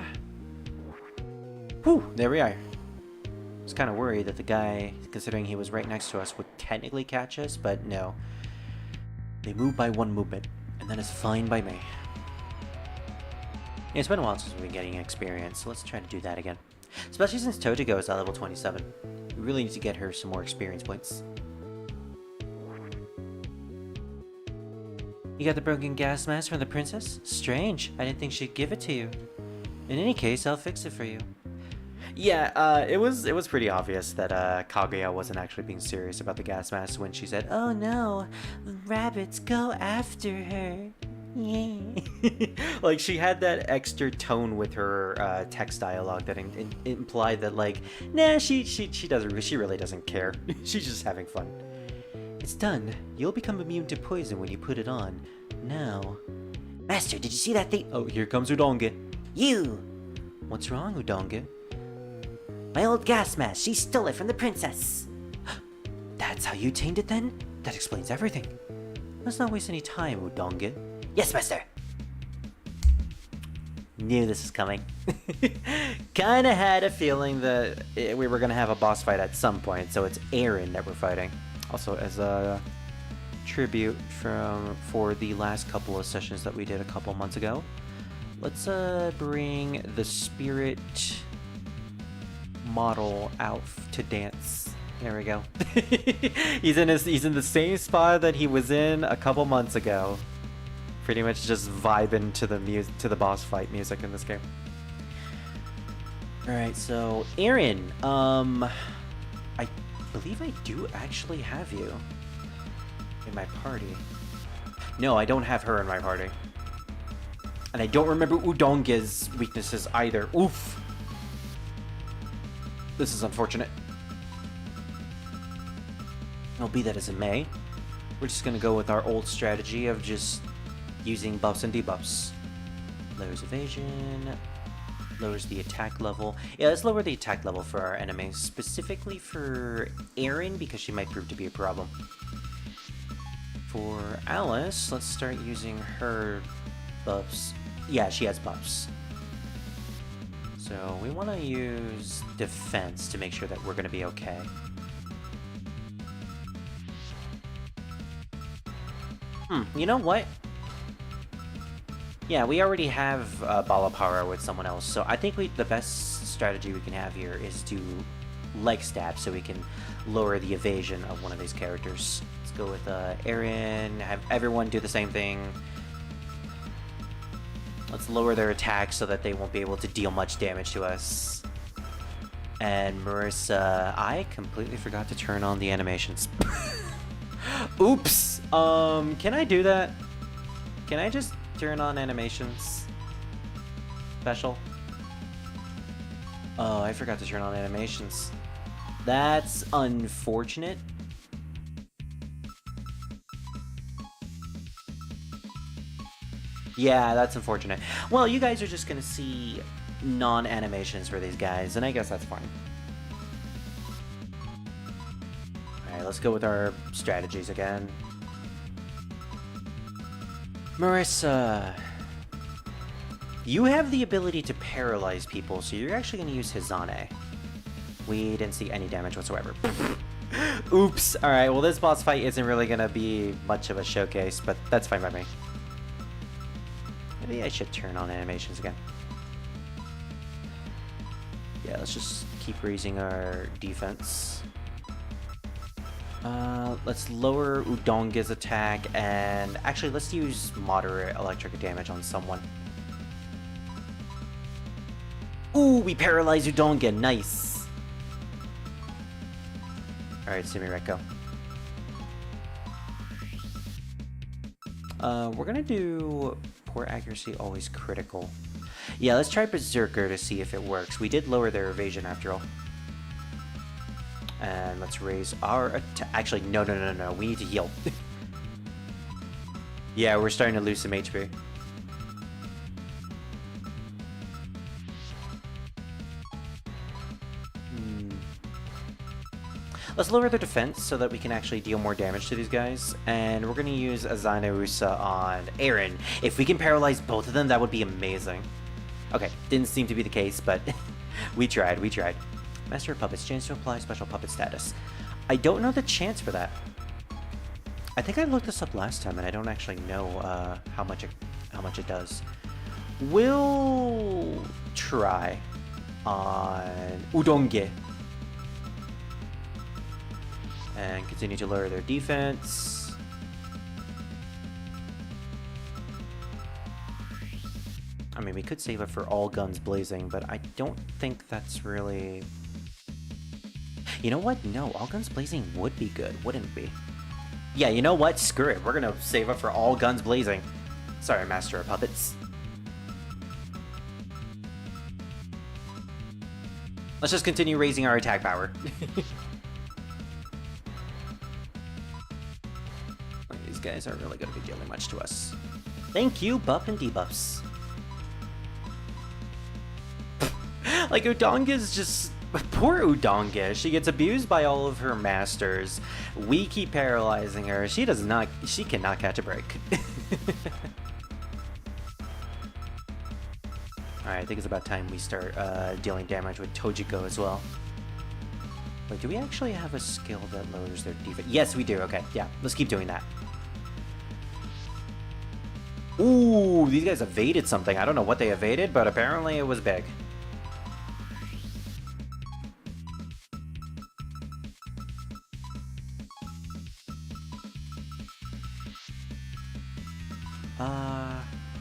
Speaker 1: Whew, there we are. I was kind of worried that the guy, considering he was right next to us, would technically catch us, but no. They move by 1 movement, and that is fine by me. Yeah, it's been a while since we've been getting experience, so let's try to do that again. Especially since Tojigo is at level 27. We really need to get her some more experience points. You got the broken gas mask from the princess? Strange. I didn't think she'd give it to you. In any case, I'll fix it for you. Yeah, it was pretty obvious that Kaguya wasn't actually being serious about the gas mask when she said,
Speaker 2: Oh no, rabbits, go after her. Yeah.
Speaker 1: Like, she had that extra tone with her text dialogue that implied that, like, nah, she really doesn't care. She's just having fun. It's done. You'll become immune to poison when you put it on. Now.
Speaker 2: Master, did you see that thing?
Speaker 1: Oh, here comes Udonge.
Speaker 2: You!
Speaker 1: What's wrong, Udonge?
Speaker 2: My old gas mask. She stole it from the princess.
Speaker 1: That's how you tamed it then? That explains everything. Let's not waste any time, Udonge.
Speaker 2: Yes, master.
Speaker 1: Knew this was coming. Kinda had a feeling that we were gonna have a boss fight at some point, so it's Aaron that we're fighting. Also, as a tribute for the last couple of sessions that we did a couple months ago, let's bring the spirit model out to dance. There we go. He's in the same spot that he was in a couple months ago. Pretty much just vibing to the boss fight music in this game. Alright, so Aaron, I believe I do actually have you in my party. No, I don't have her in my party. And I don't remember Udonge's weaknesses either. Oof! This is unfortunate. Well, be that as it may, we're just gonna go with our old strategy of just using buffs and debuffs. Lowers evasion, lowers the attack level. Yeah, let's lower the attack level for our enemies, specifically for Erin, because she might prove to be a problem. For Alice, let's start using her buffs. Yeah, she has buffs. So we want to use defense to make sure that we're going to be okay. You know what? Yeah, we already have Bala Power with someone else, so I think the best strategy we can have here is to leg stab so we can lower the evasion of one of these characters. Let's go with Erin, have everyone do the same thing. Let's lower their attack so that they won't be able to deal much damage to us. And Marisa, I completely forgot to turn on the animations. Oops! Can I do that? Can I just turn on animations? Special? Oh, I forgot to turn on animations. That's unfortunate. Yeah, that's unfortunate. Well, you guys are just gonna see non-animations for these guys, and I guess that's fine. Alright, let's go with our strategies again. Marisa, you have the ability to paralyze people, so you're actually going to use Hizane. We didn't see any damage whatsoever. Oops! Alright, well this boss fight isn't really going to be much of a showcase, but that's fine by me. Maybe I should turn on animations again. Yeah, let's just keep raising our defense. Let's lower Udonge's attack, and actually let's use moderate electric damage on someone. Ooh, we paralyzed Udonge, nice! Alright, Sumireko. We're gonna do poor accuracy, always critical. Yeah, let's try Berserker to see if it works. We did lower their evasion after all. And let's raise our attack. Actually, no. We need to heal. Yeah, we're starting to lose some HP. Let's lower their defense so that we can actually deal more damage to these guys. And we're going to use Azana Usa on Aaron. If we can paralyze both of them, that would be amazing. Okay, didn't seem to be the case, but we tried. Master of Puppets, chance to apply special puppet status. I don't know the chance for that. I think I looked this up last time, and I don't actually know how much it does. We'll try on Udonge and continue to lower their defense. I mean, we could save it for all guns blazing, but I don't think that's really... You know what? No, all guns blazing would be good, wouldn't it be? Yeah, you know what? Screw it. We're gonna save up for all guns blazing. Sorry, Master of Puppets. Let's just continue raising our attack power. These guys aren't really gonna be dealing much to us. Thank you, buff and debuffs. Like, Udonge's just... Poor Udonge. She gets abused by all of her masters. We keep paralyzing her. She cannot catch a break. Alright, I think it's about time we start dealing damage with Tojiko as well. Wait, do we actually have a skill that lowers their defense? Yes, we do. Okay, yeah, let's keep doing that. Ooh, these guys evaded something. I don't know what they evaded, but apparently it was big.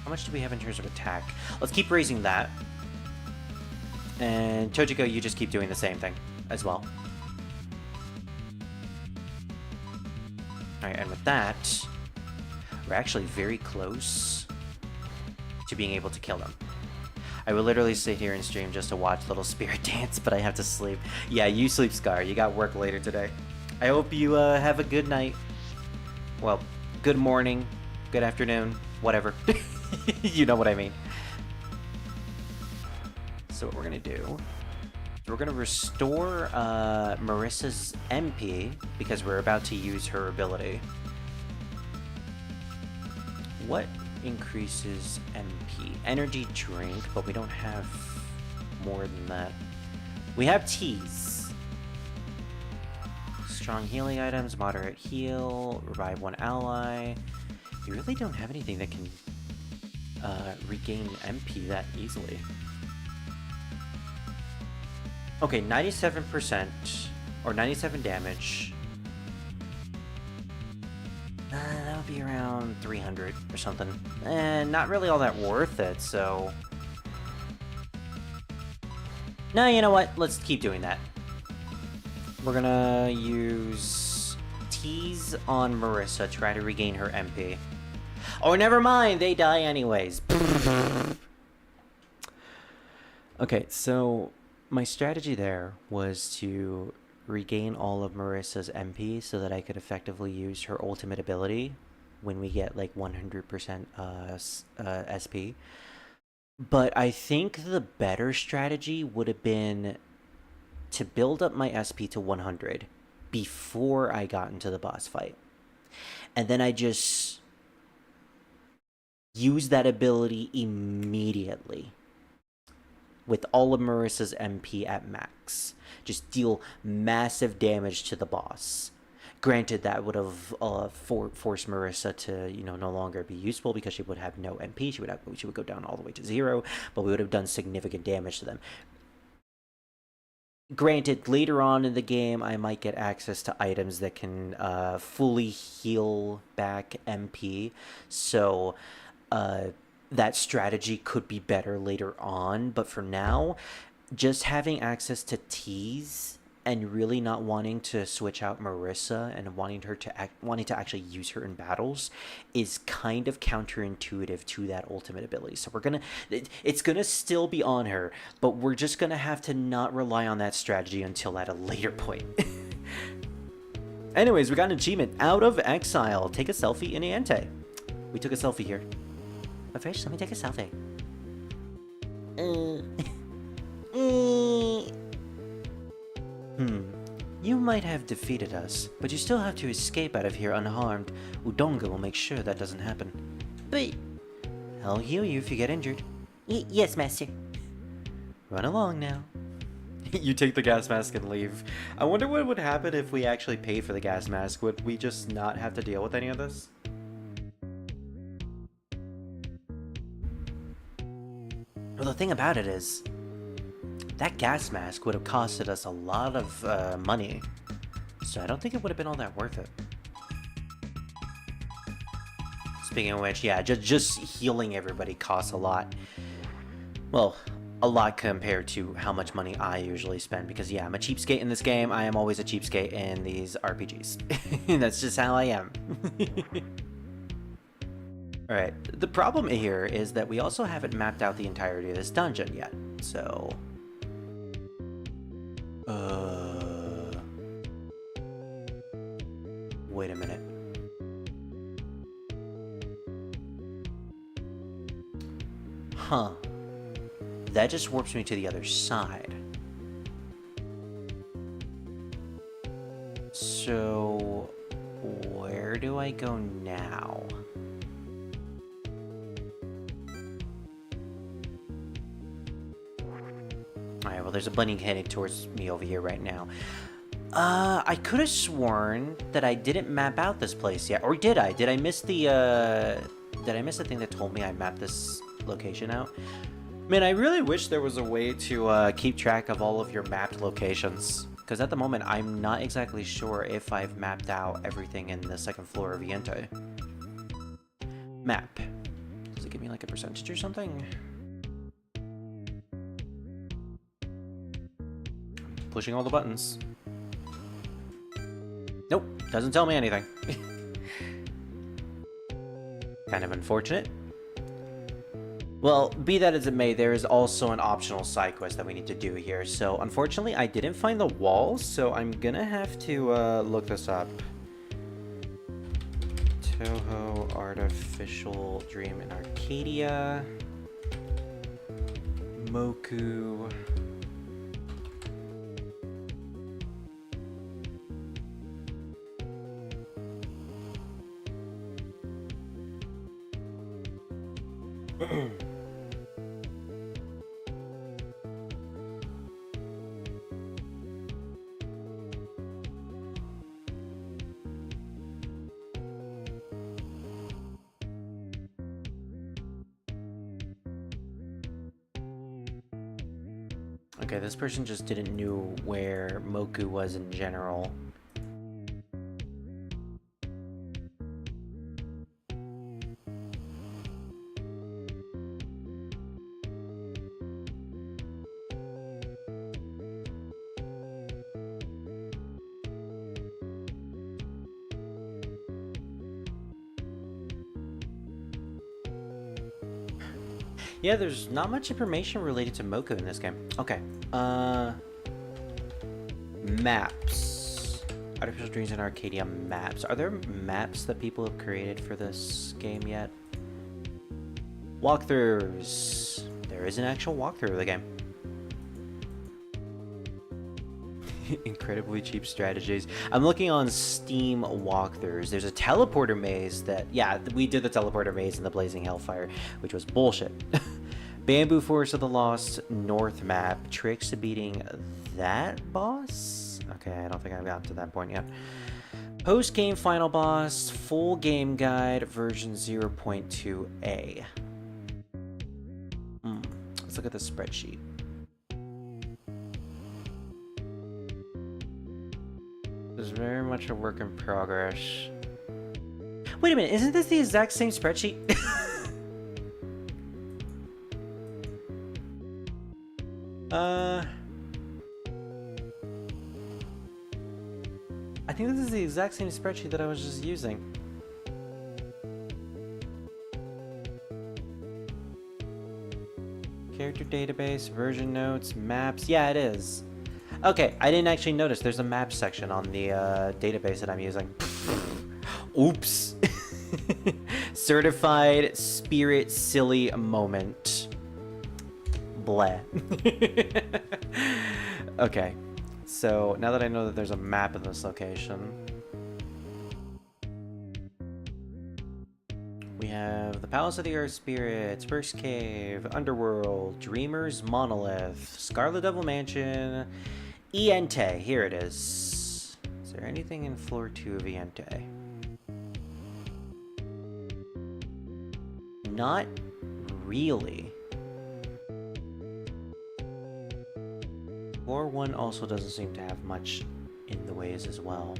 Speaker 1: How much do we have in terms of attack? Let's keep raising that.
Speaker 2: And Tojiko, you just keep doing the same thing as well. Alright, and with that, we're actually very close to being able to kill them. I will literally sit here and stream just to watch Little Spirit dance, but I have to sleep. Yeah, you sleep, Scar. You got work later today. I hope you have a good night. Well, good morning, good afternoon, whatever. You know what I mean. So what we're going to do, we're going to restore Marisa's MP, because we're about to use her ability. What increases MP? Energy drink, but we don't have more than that. We have teas. Strong healing items, moderate heal, revive one ally. You really don't have anything that can regain MP that easily. Okay, 97% or 97 damage. That would be around 300 or something. And not really all that worth it, so... No, you know what? Let's keep doing that. We're gonna use tease on Marisa, try to regain her MP. Oh, never mind! They die anyways. Okay, so... my strategy there was to regain all of Marisa's MP so that I could effectively use her ultimate ability when we get like 100% SP. But I think the better strategy would have been to build up my SP to 100 before I got into the boss fight. And then I just use that ability immediately with all of Marisa's MP at max. Just deal massive damage to the boss. Granted, that would have forced Marisa to, you know, no longer be useful because she would have no MP. She would go down all the way to 0, but we would have done significant damage to them. Granted, later on in the game, I might get access to items that can fully heal back MP. So, that strategy could be better later on, but for now, just having access to teas and really not wanting to switch out Marisa and wanting to actually use her in battles is kind of counterintuitive to that ultimate ability. So it's gonna still be on her, but we're just gonna have to not rely on that strategy until at a later point. Anyways, we got an achievement, Out of Exile. Take a selfie in Niente. We took a selfie here. But first, let me take a selfie. You might have defeated us, but you still have to escape out of here unharmed. Udonga will make sure that doesn't happen. But I'll heal you if you get injured. Yes, master. Run along now. You take the gas mask and leave. I wonder what would happen if we actually paid for the gas mask. Would we just not have to deal with any of this? Well, the thing about it is, that gas mask would have costed us a lot of money, so I don't think it would have been all that worth it. Speaking of which, yeah, just healing everybody costs a lot. Well, a lot compared to how much money I usually spend, because yeah, I'm a cheapskate in this game. I am always a cheapskate in these RPGs. That's just how I am. Alright, the problem here is that we also haven't mapped out the entirety of this dungeon yet, so... Wait a minute. Huh. That just warps me to the other side. So... where do I go now? Alright, well, there's a bunny heading towards me over here right now. I could have sworn that I didn't map out this place yet. Or did I? Did I miss the thing that told me I mapped this location out? Man, I really wish there was a way to keep track of all of your mapped locations. Because at the moment, I'm not exactly sure if I've mapped out everything in the second floor of Niente. Map. Does it give me like a percentage or something?
Speaker 1: pushing all the buttons. Nope, doesn't tell me anything. Kind of unfortunate. Well, be that as it may, there is also an optional side quest that we need to do here. So, unfortunately, I didn't find the walls, so I'm gonna have to look this up. Touhou Artificial Dream in Arcadia. Moku. Okay, this person just didn't know where Moku was in general. Yeah, there's not much information related to Moku in this game. Okay. Maps. Artificial Dreams in Arcadia maps. Are there maps that people have created for this game yet? Walkthroughs. There is an actual walkthrough of the game. Incredibly cheap strategies. I'm looking on Steam walkthroughs. There's a teleporter maze that, yeah, we did the teleporter maze in the Blazing Hellfire, which was bullshit. Bamboo Forest of the Lost North map. Tricks to beating that boss? Okay, I don't think I've gotten to that point yet. Post-game final boss, full game guide, version 0.2a. Let's look at the spreadsheet. This is very much a work in progress. Wait a minute, isn't this the exact same spreadsheet? I think this is the exact same spreadsheet that I was just using. Character database, version notes, maps. Yeah, it is. Okay, I didn't actually notice. There's a map section on the database that I'm using. Oops. Certified spirit silly moment. Bleh. Okay, so now that I know that there's a map of this location, we have the Palace of the Earth Spirits, First Cave, Underworld, Dreamer's Monolith, Scarlet Devil Mansion, Iente. Here it is. Is there anything in floor 2 of Iente? Not really. Floor 1 also doesn't seem to have much in the ways as well.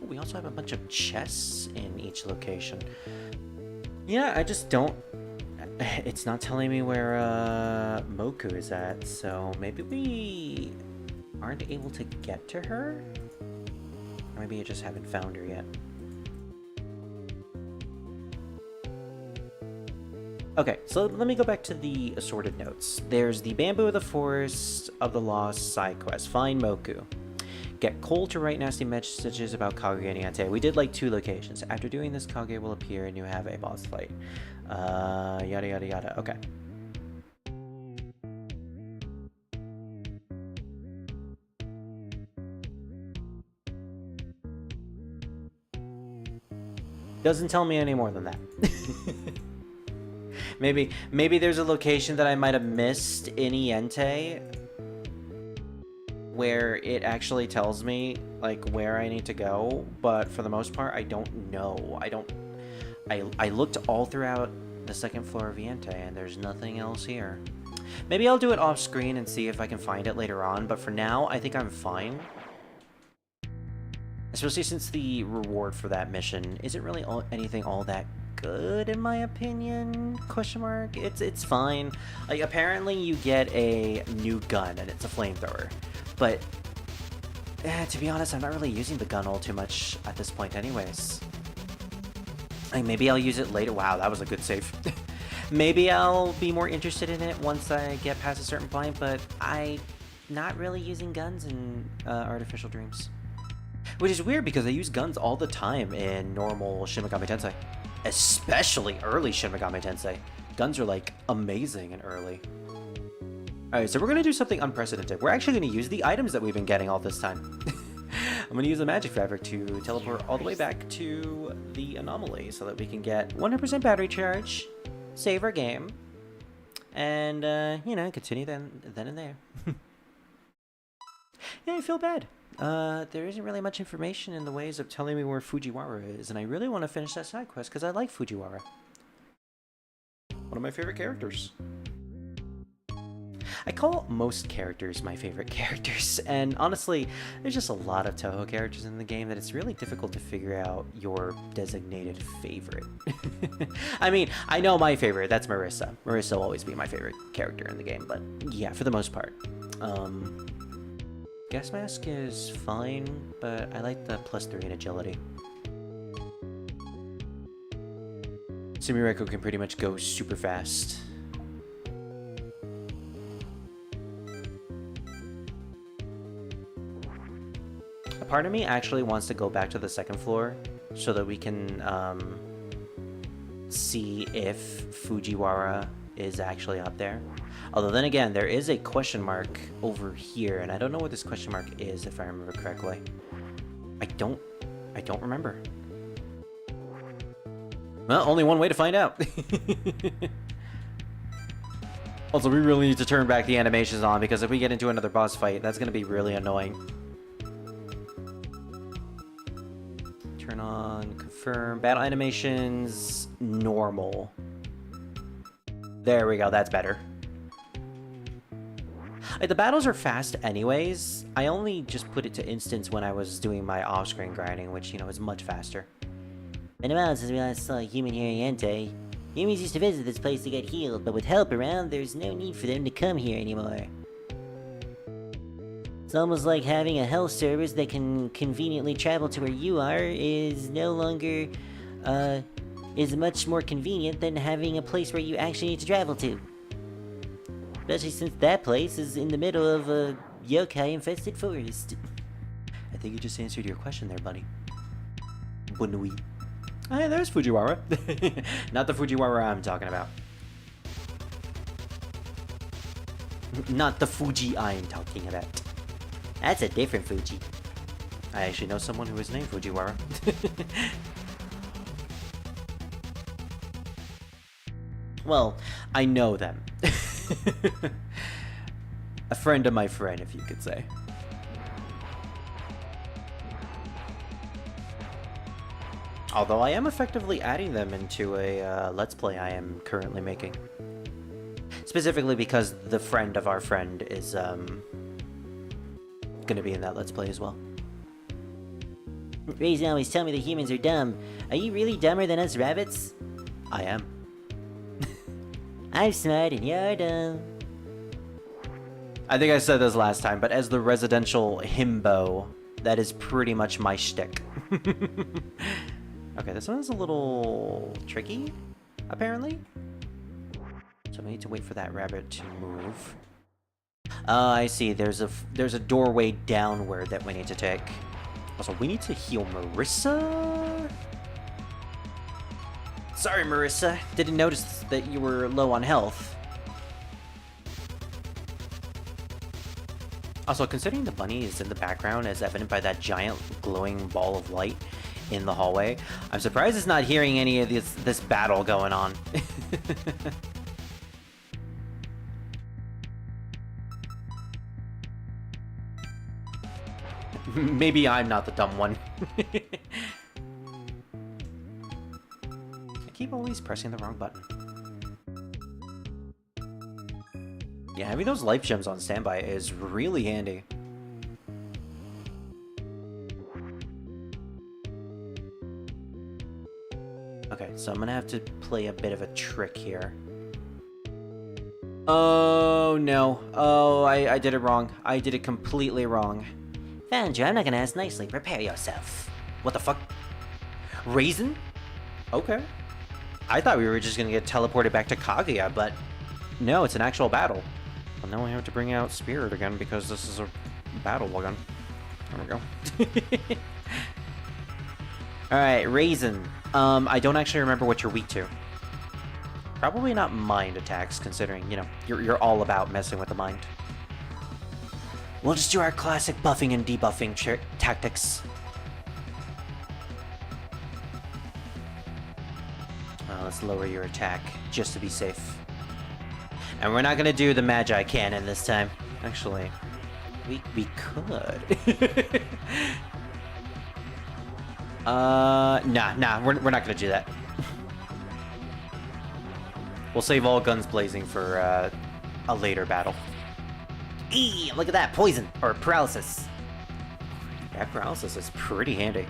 Speaker 1: We also have a bunch of chests in each location. Yeah, I just don't... It's not telling me where Moku is at, so maybe we aren't able to get to her? Or maybe I just haven't found her yet. Okay, so let me go back to the assorted notes. There's the Bamboo of the Forest of the Lost side quest. Find Moku. Get Cole to write nasty messages about Kage and Iante. We did like 2 locations. After doing this, Kage will appear and you have a boss fight. Yada yada yada. Okay. Doesn't tell me any more than that. Maybe there's a location that I might have missed in Iente where it actually tells me like where I need to go, but for the most part I don't know. I looked all throughout the second floor of Iente and there's nothing else here. Maybe I'll do it off screen and see if I can find it later on, but for now I think I'm fine. Especially since the reward for that mission isn't really anything all that
Speaker 2: good in my opinion. Question mark. It's fine. Like apparently you get a new gun and it's a flamethrower, but to be honest, I'm not really using the gun all too much at this point, anyways. Like maybe I'll use it later. Wow, that was a good save. Maybe I'll be more interested in it once I get past a certain point, but I'm not really using guns in Artificial Dreams. Which is weird because I use guns all the time in normal Shin Megami Tensei. Especially early Shin Megami Tensei. Guns are like amazing and early. Alright, so we're going to do something unprecedented. We're actually going to use the items that we've been getting all this time. I'm going to use the magic fabric to teleport all the way back to the anomaly so that we can get 100% battery charge, save our game, and, you know, continue then and there. Yeah, I feel bad. There isn't really much information in the ways of telling me where Fujiwara is, and I really want to finish that side quest because I like Fujiwara. One of my favorite characters. I call most characters my favorite characters, and honestly, there's just a lot of Touhou characters in the game that it's really difficult to figure out your designated favorite. I mean, I know my favorite, that's Marisa. Marisa will always be my favorite character in the game, but yeah, for the most part. Gas Mask is fine, but I like the +3 in agility. Sumireko can pretty much go super fast. A part of me actually wants to go back to the second floor so that we can see if Fujiwara is actually up there. Although then again, there is a question mark over here, and I don't know what this question mark is if I remember correctly. I don't remember. Well, only one way to find out. Also, we really need to turn back the animations on because if we get into another boss fight, that's going to be really annoying. Turn on, confirm, battle animations, normal. There we go, that's better. Like, the battles are fast anyways. I only just put it to instance when I was doing my off-screen grinding, which, you know, is much faster. Been a while since we last saw a human here in Yente. Humans used to visit this place to get healed, but with help around, there's no need for them to come here anymore. It's almost like having a health service that can conveniently travel to where you are is no longer, is much more convenient than having a place where you actually need to travel to. Especially since that place is in the middle of a yokai-infested forest. I think you just answered your question there, buddy. Bonui. Oh, hey, there's Fujiwara. Not the Fujiwara I'm talking about. Not the Fuji I'm talking about. That's a different Fuji. I actually know someone who is named Fujiwara. Well, I know them. A friend of my friend, if you could say. Although I am effectively adding them into a Let's Play I am currently making. Specifically because the friend of our friend is gonna be in that Let's Play as well. Raisin always tell me that humans are dumb. Are you really dumber than us rabbits? I am. I'm smart and you're dumb. I think I said this last time, but as the residential himbo, that is pretty much my shtick. Okay, this one's a little tricky, apparently. So we need to wait for that rabbit to move. Oh, I see. There's a doorway downward that we need to take. Also, we need to heal Marisa. Sorry, Marisa. Didn't notice that you were low on health. Also, considering the bunny is in the background, as evident by that giant glowing ball of light in the hallway, I'm surprised it's not hearing any of this battle going on. Maybe I'm not the dumb one. I keep always pressing the wrong button. Yeah, having those life gems on standby is really handy. Okay, So I'm gonna have to play a bit of a trick here.
Speaker 1: Oh, no. Oh, I did it wrong. I did it completely wrong.
Speaker 2: Found you. I'm not gonna ask nicely. Prepare yourself.
Speaker 1: What the fuck? Raisin? Okay. I thought we were just gonna get teleported back to Kaguya, but no, it's an actual battle. Well, now we have to bring out Spirit again because this is a battle gun. There we go. Alright, Raisin. I don't actually remember what you're weak to. Probably not mind attacks, considering, you know, you're all about messing with the mind.
Speaker 2: We'll just do our classic buffing and debuffing tactics.
Speaker 1: Let's lower your attack, just to be safe. And we're not gonna do the Magi Cannon this time. Actually, we could. Nah, we're not gonna do that. We'll save all guns blazing for a later battle.
Speaker 2: Eee, look at that, poison, or paralysis.
Speaker 1: That paralysis is pretty handy.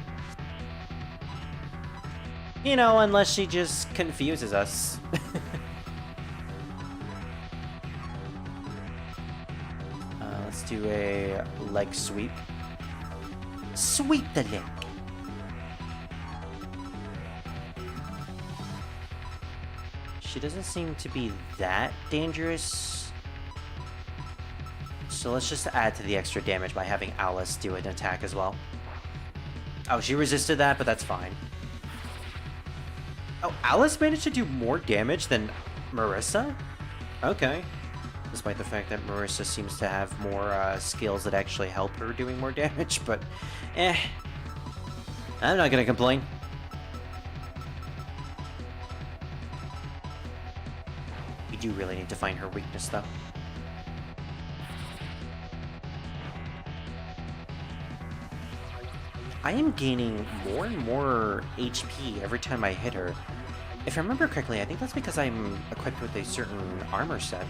Speaker 1: You know, unless she just confuses us. Let's do a leg sweep.
Speaker 2: Sweep the leg.
Speaker 1: She doesn't seem to be that dangerous. So let's just add to the extra damage by having Alice do an attack as well. Oh, she resisted that, but that's fine. Oh, Alice managed to do more damage than Marisa? Okay. Despite the fact that Marisa seems to have more skills that actually help her doing more damage, but I'm not gonna complain. We do really need to find her weakness, though. I am gaining more and more HP every time I hit her. If I remember correctly, I think that's because I'm equipped with a certain armor set.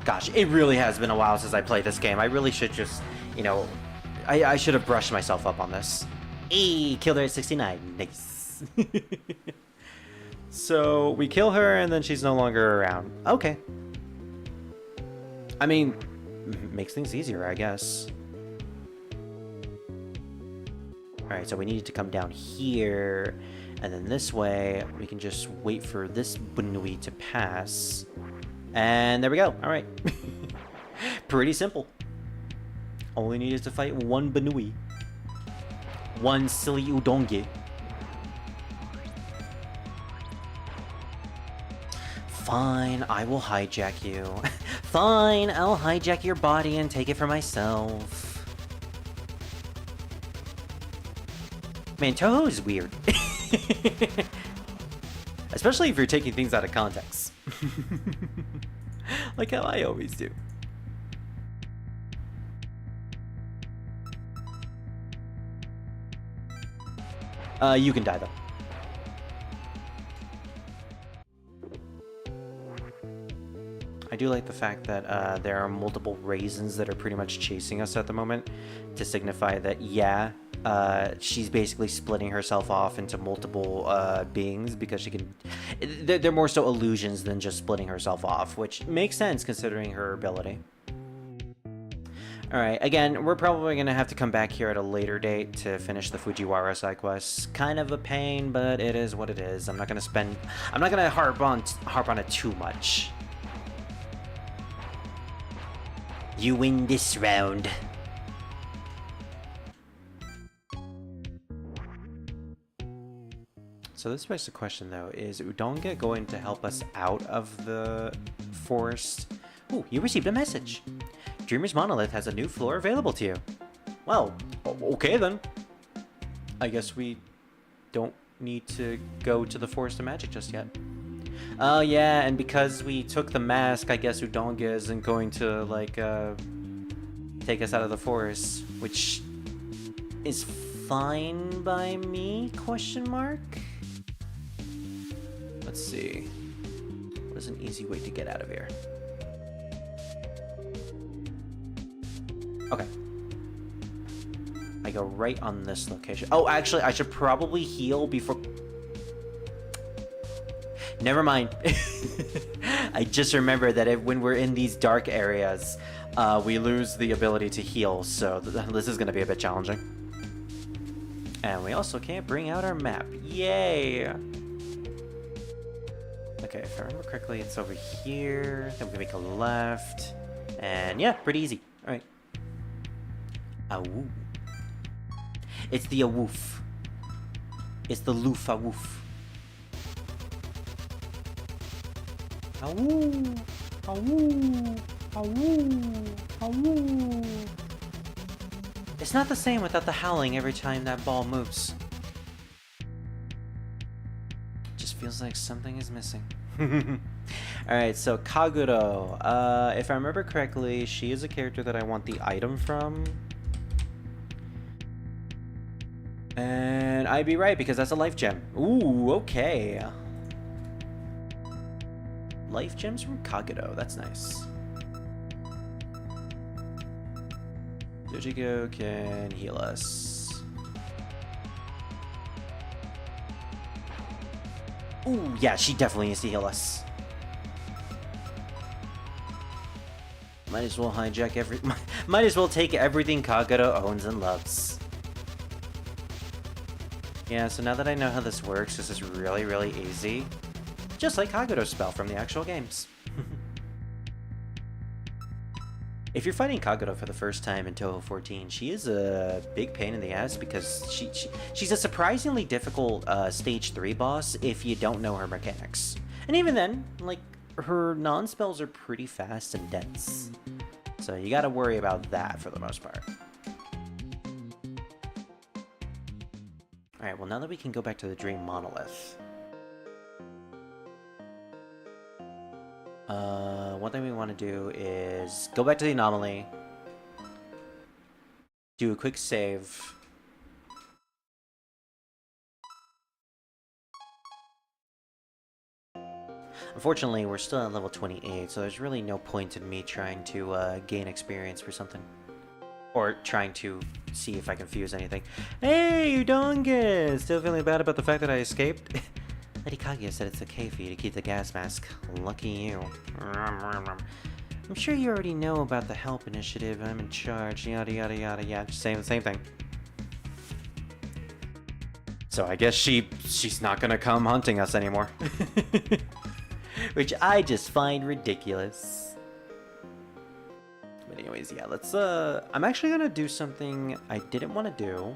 Speaker 1: Gosh, it really has been a while since I played this game. I really should just, you know, I should have brushed myself up on this.
Speaker 2: Hey, killed her at 69. Nice.
Speaker 1: So, we kill her and then she's no longer around. Okay. I mean, makes things easier, I guess. Alright, so we needed to come down here, and then this way, we can just wait for this Bunui to pass. And there we go. Alright. Pretty simple. Only needed to fight one Bunui. One silly Udonge. Fine, I will hijack you. Fine, I'll hijack your body and take it for myself. Man, Touhou is weird. Especially if you're taking things out of context. Like how I always do. You can die though. I do like the fact that there are multiple raisins that are pretty much chasing us at the moment to signify that, yeah, she's basically splitting herself off into multiple beings because she can... They're more so illusions than just splitting herself off, which makes sense considering her ability. Alright, again, we're probably going to have to come back here at a later date to finish the Fujiwara side quests. Kind of a pain, but it is what it is. I'm not going to harp on it too much.
Speaker 2: You win this round.
Speaker 1: So this begs the question though, is Udonga going to help us out of the forest?
Speaker 2: Ooh, you received a message.
Speaker 1: Dreamer's Monolith has a new floor available to you. Well, okay then. I guess we don't need to go to the Forest of Magic just yet. Oh yeah, and because we took the mask, I guess Udonga isn't going to, like, take us out of the forest, which is fine by me, question mark? Let's see. What is an easy way to get out of here? Okay. I go right on this location. Oh, actually, I should probably heal before... Never mind. I just remember that when we're in these dark areas, we lose the ability to heal, so this is going to be a bit challenging. And we also can't bring out our map. Yay! Okay, if I remember correctly, it's over here. Then we can make a left. And yeah, pretty easy. Alright. Awoo. It's the awoof. It's the loof awoof. Awoo! Awoo! Awoo! Awoo! It's not the same without the howling every time that ball moves. Just feels like something is missing. Alright, so Kaguro. If I remember correctly, she is a character that I want the item from. And I'd be right, because that's a life gem. Ooh, okay. Life gems from Kaguro, that's nice. Dojiko can heal us. Ooh, yeah, she definitely needs to heal us. Might as well hijack might as well take everything Kaguro owns and loves. Yeah, so now that I know how this works, this is really, really easy. Just like Kaguro's spell from the actual games. If you're fighting Kaguro for the first time in Touhou 14, she is a big pain in the ass because she's a surprisingly difficult stage 3 boss if you don't know her mechanics. And even then, like, her non-spells are pretty fast and dense. So you gotta worry about that for the most part. Alright, well now that we can go back to the Dream Monolith. One thing we want to do is go back to the anomaly, do a quick save, unfortunately we're still at level 28, so there's really no point in me trying to gain experience for something, or trying to see if I can fuse anything. Hey, Udongus! Still feeling bad about the fact that I escaped? Lady Kaguya said it's okay for you to keep the gas mask. Lucky you. I'm sure you already know about the help initiative. I'm in charge. Yada yada yada yada. Same thing. So I guess she's not gonna come hunting us anymore. Which I just find ridiculous. But anyways, yeah, let's I'm actually gonna do something I didn't want to do.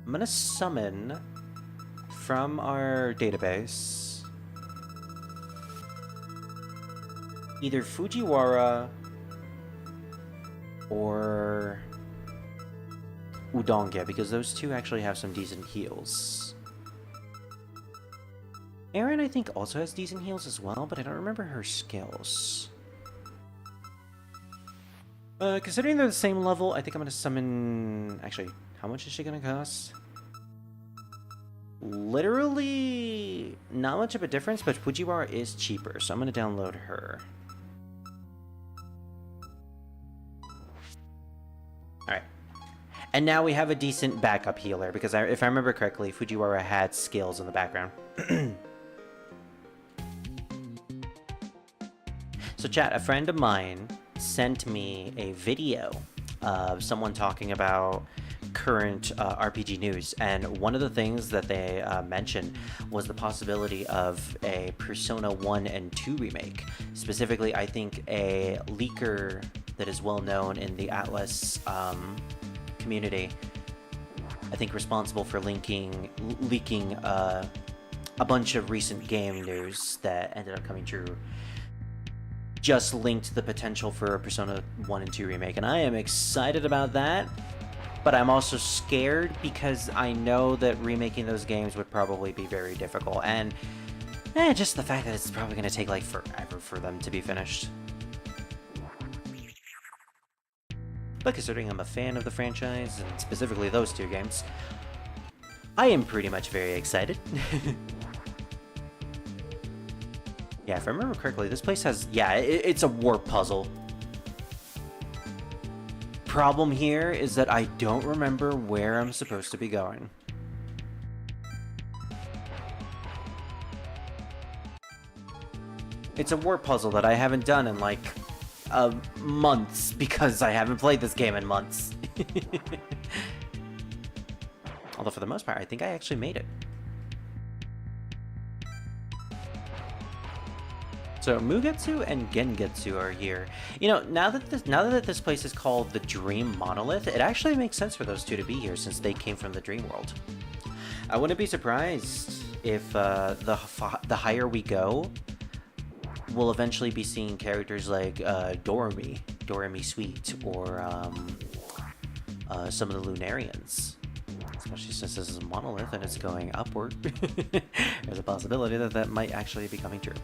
Speaker 1: I'm gonna summon from our database either Fujiwara or Udonge, because those two actually have some decent heals. Erin, I think, also has decent heals as well, but I don't remember her skills. Considering they're the same level, I think I'm gonna summon... Actually, how much is she gonna cost? Literally not much of a difference, but Fujiwara is cheaper, so I'm gonna download her. Alright. And now we have a decent backup healer, because if I remember correctly, Fujiwara had skills in the background. So chat, a friend of mine sent me a video of someone talking about current RPG news, and one of the things that they mentioned was the possibility of a Persona 1 and 2 remake. Specifically, I think a leaker that is well known in the Atlas community, I think responsible for leaking a bunch of recent game news that ended up coming true, just linked the potential for a Persona 1 and 2 remake, and I am excited about that. But I'm also scared because I know that remaking those games would probably be very difficult, and just the fact that it's probably going to take like forever for them to be finished. But considering I'm a fan of the franchise, and specifically those two games, I am pretty much very excited. Yeah, if I remember correctly, this place has... Yeah, it's a warp puzzle. Problem here is that I don't remember where I'm supposed to be going. It's a warp puzzle that I haven't done in like months because I haven't played this game in months. Although for the most part, I think I actually made it. So Mugetsu and Gengetsu are here. You know, now that this place is called the Dream Monolith, it actually makes sense for those two to be here since they came from the Dream World. I wouldn't be surprised if the higher we go, we'll eventually be seeing characters like Doremi Sweet, or some of the Lunarians. Especially since this is a monolith and it's going upward. There's a possibility that that might actually be coming true.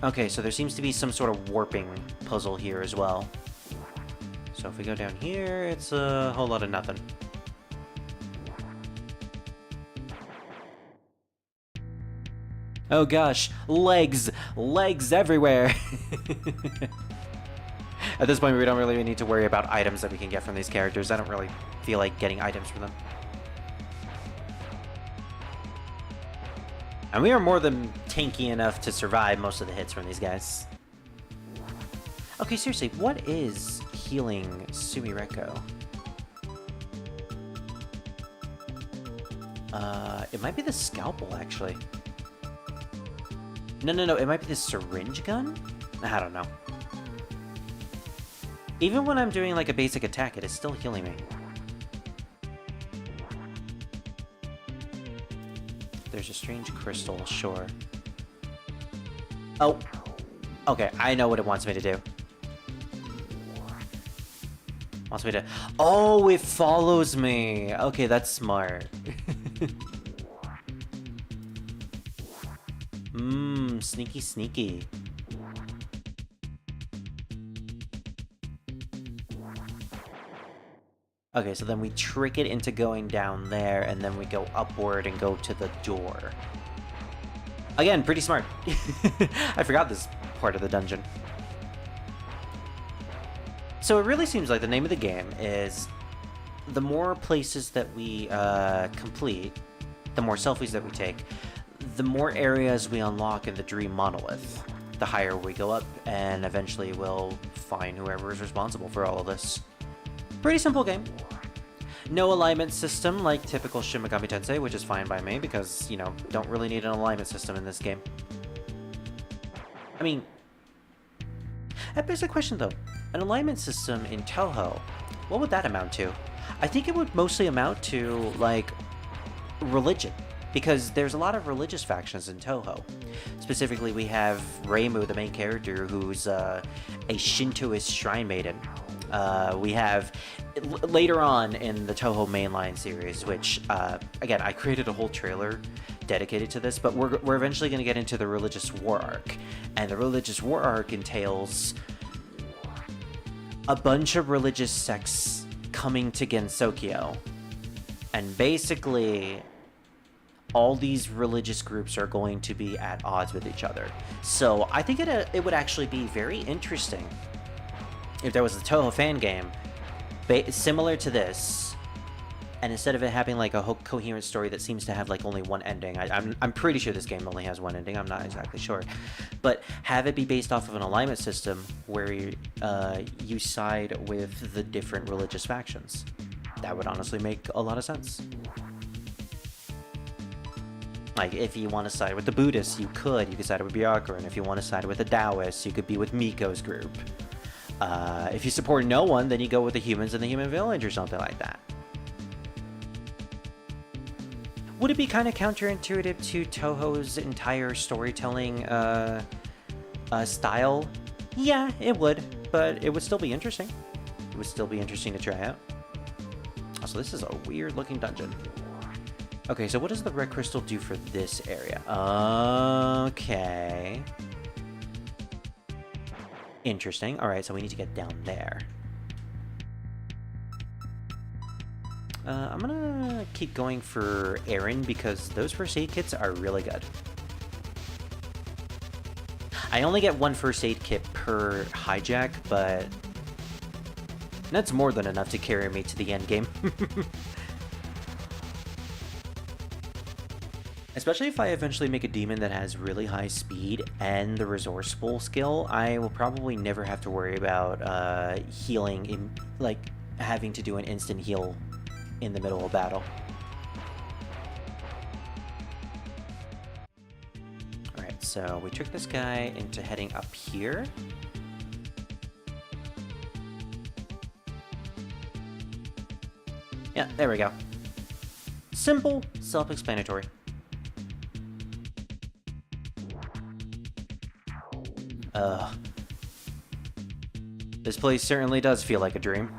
Speaker 1: Okay, so there seems to be some sort of warping puzzle here as well. So if we go down here, it's a whole lot of nothing. Oh gosh, legs! Legs everywhere! At this point, we don't really need to worry about items that we can get from these characters. I don't really feel like getting items from them. And we are more than tanky enough to survive most of the hits from these guys. Okay, seriously, what is healing Sumireko? It might be the scalpel, actually. No, it might be the syringe gun? I don't know. Even when I'm doing like a basic attack, it is still healing me. There's a strange crystal, sure. Oh, okay, I know what it wants me to do. Wants me to... Oh, it follows me! Okay, that's smart. Sneaky, sneaky. Okay, so then we trick it into going down there, and then we go upward and go to the door. Again, pretty smart. I forgot this part of the dungeon. So it really seems like the name of the game is the more places that we complete, the more selfies that we take, the more areas we unlock in the Dream Monolith. The higher we go up, and eventually we'll find whoever is responsible for all of this. Pretty simple game. No alignment system like typical Shin Megami Tensei, which is fine by me because, you know, don't really need an alignment system in this game. I mean, that begs a question though. An alignment system in Touhou, what would that amount to? I think it would mostly amount to, like, religion. Because there's a lot of religious factions in Touhou. Specifically, we have Reimu, the main character, who's a Shintoist shrine maiden. We have, later on in the Touhou mainline series, which, again, I created a whole trailer dedicated to this, but we're eventually going to get into the religious war arc. And the religious war arc entails a bunch of religious sects coming to Gensokyo. And basically, all these religious groups are going to be at odds with each other. So I think it would actually be very interesting if there was a Touhou fan game similar to this, and instead of it having like a coherent story that seems to have like only one ending, I'm pretty sure this game only has one ending, I'm not exactly sure, but have it be based off of an alignment system where you side with the different religious factions. That would honestly make a lot of sense. Like, if you want to side with the Buddhists, you could side with Byakuran. If you want to side with the Taoists, you could be with Miko's group. If you support no one, then you go with the humans in the human village or something like that. Would it be kind of counterintuitive to Touhou's entire storytelling style? Yeah, it would, but it would still be interesting. It would still be interesting to try out. Also, this is a weird looking dungeon. Okay, so what does the red crystal do for this area? Okay. Interesting. Alright, so we need to get down there. I'm gonna keep going for Aaron because those first aid kits are really good. I only get one first aid kit per hijack, but that's more than enough to carry me to the end game. Especially if I eventually make a demon that has really high speed and the resourceful skill, I will probably never have to worry about healing in, like, having to do an instant heal in the middle of battle. Alright, so we tricked this guy into heading up here. Yeah, there we go. Simple, self-explanatory. This place certainly does feel like a dream.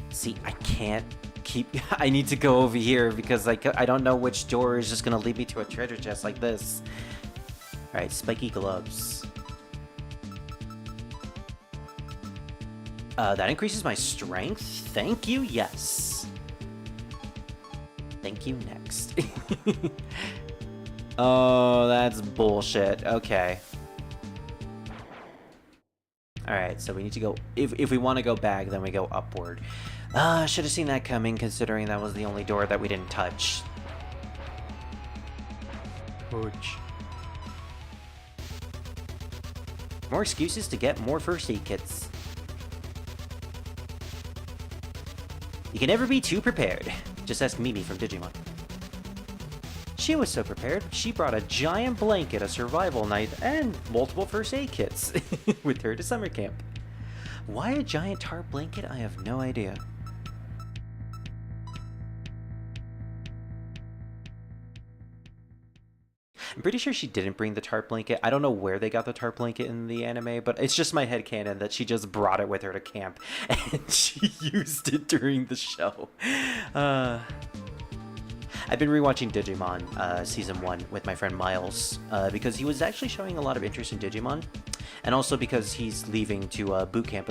Speaker 1: See, I can't keep... I need to go over here because I don't know which door is just gonna lead me to a treasure chest like this. Alright, spiky gloves. That increases my strength? Thank you, yes. Thank you, next. Oh, that's bullshit. Okay. Alright, so we need to go... If we want to go back, then we go upward. Should have seen that coming, considering that was the only door that we didn't touch. Ouch. More excuses to get more first aid kits. You can never be too prepared. Just ask Mimi from Digimon. She was so prepared, she brought a giant blanket, a survival knife, and multiple first aid kits with her to summer camp. Why a giant tarp blanket? I have no idea. I'm pretty sure she didn't bring the tarp blanket. I don't know where they got the tarp blanket in the anime, but it's just my headcanon that she just brought it with her to camp and she used it during the show. I've been rewatching Digimon Season 1 with my friend Miles because he was actually showing a lot of interest in Digimon, and also because he's leaving to boot camp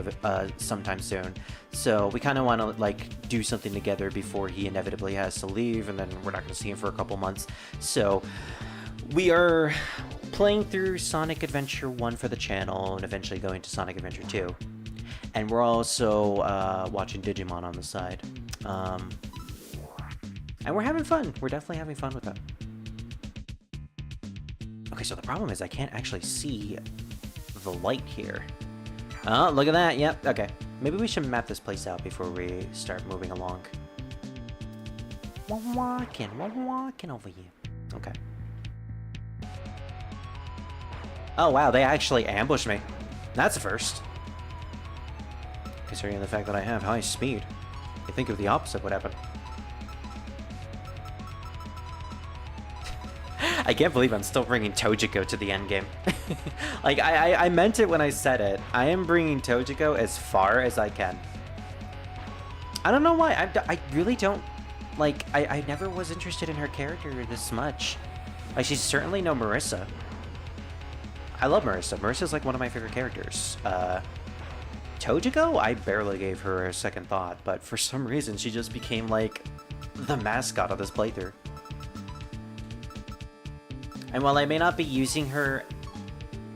Speaker 1: sometime soon. So we kind of want to like do something together before he inevitably has to leave, and then we're not going to see him for a couple months. So we are playing through Sonic Adventure 1 for the channel and eventually going to Sonic Adventure 2. And we're also watching Digimon on the side. And we're having fun. We're definitely having fun with that. Okay, so the problem is I can't actually see the light here. Oh, look at that. Yep, okay. Maybe we should map this place out before we start moving along. Walking over here. Okay. Oh, wow, they actually ambushed me. That's a first. Considering the fact that I have high speed, I think of the opposite would happen. I can't believe I'm still bringing Tojiko to the endgame. Like, I meant it when I said it. I am bringing Tojiko as far as I can. I don't know why. I really don't... Like, I never was interested in her character this much. Like, she's certainly no Marisa. I love Marisa. Marisa's like one of my favorite characters. Tojiko, I barely gave her a second thought, but for some reason she just became like the mascot of this playthrough. And while I may not be using her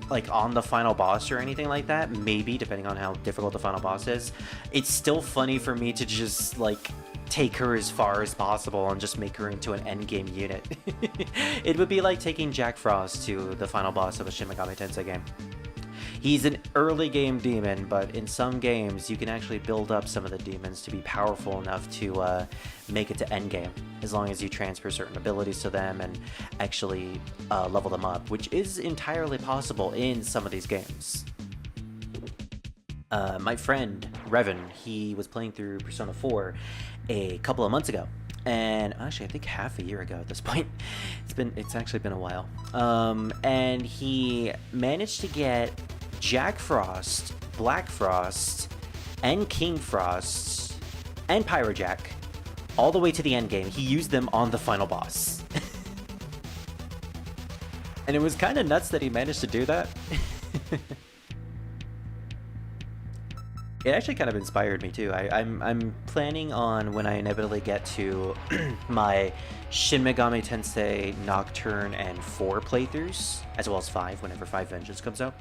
Speaker 1: like on the final boss or anything like that, maybe depending on how difficult the final boss is, it's still funny for me to just like take her as far as possible and just make her into an endgame unit. It would be like taking Jack Frost to the final boss of a Shin Megami Tensei game. He's an early game demon, but in some games you can actually build up some of the demons to be powerful enough to make it to endgame, as long as you transfer certain abilities to them and actually level them up, which is entirely possible in some of these games. My friend, Revan, he was playing through Persona 4 a couple of months ago. And actually, I think half a year ago at this point. It's actually been a while. And he managed to get Jack Frost, Black Frost, and King Frost, and Pyrojack all the way to the end game. He used them on the final boss. And it was kind of nuts that he managed to do that. It actually kind of inspired me too. I'm planning on, when I inevitably get to my Shin Megami Tensei Nocturne and 4 playthroughs, as well as 5, whenever 5 Vengeance comes out,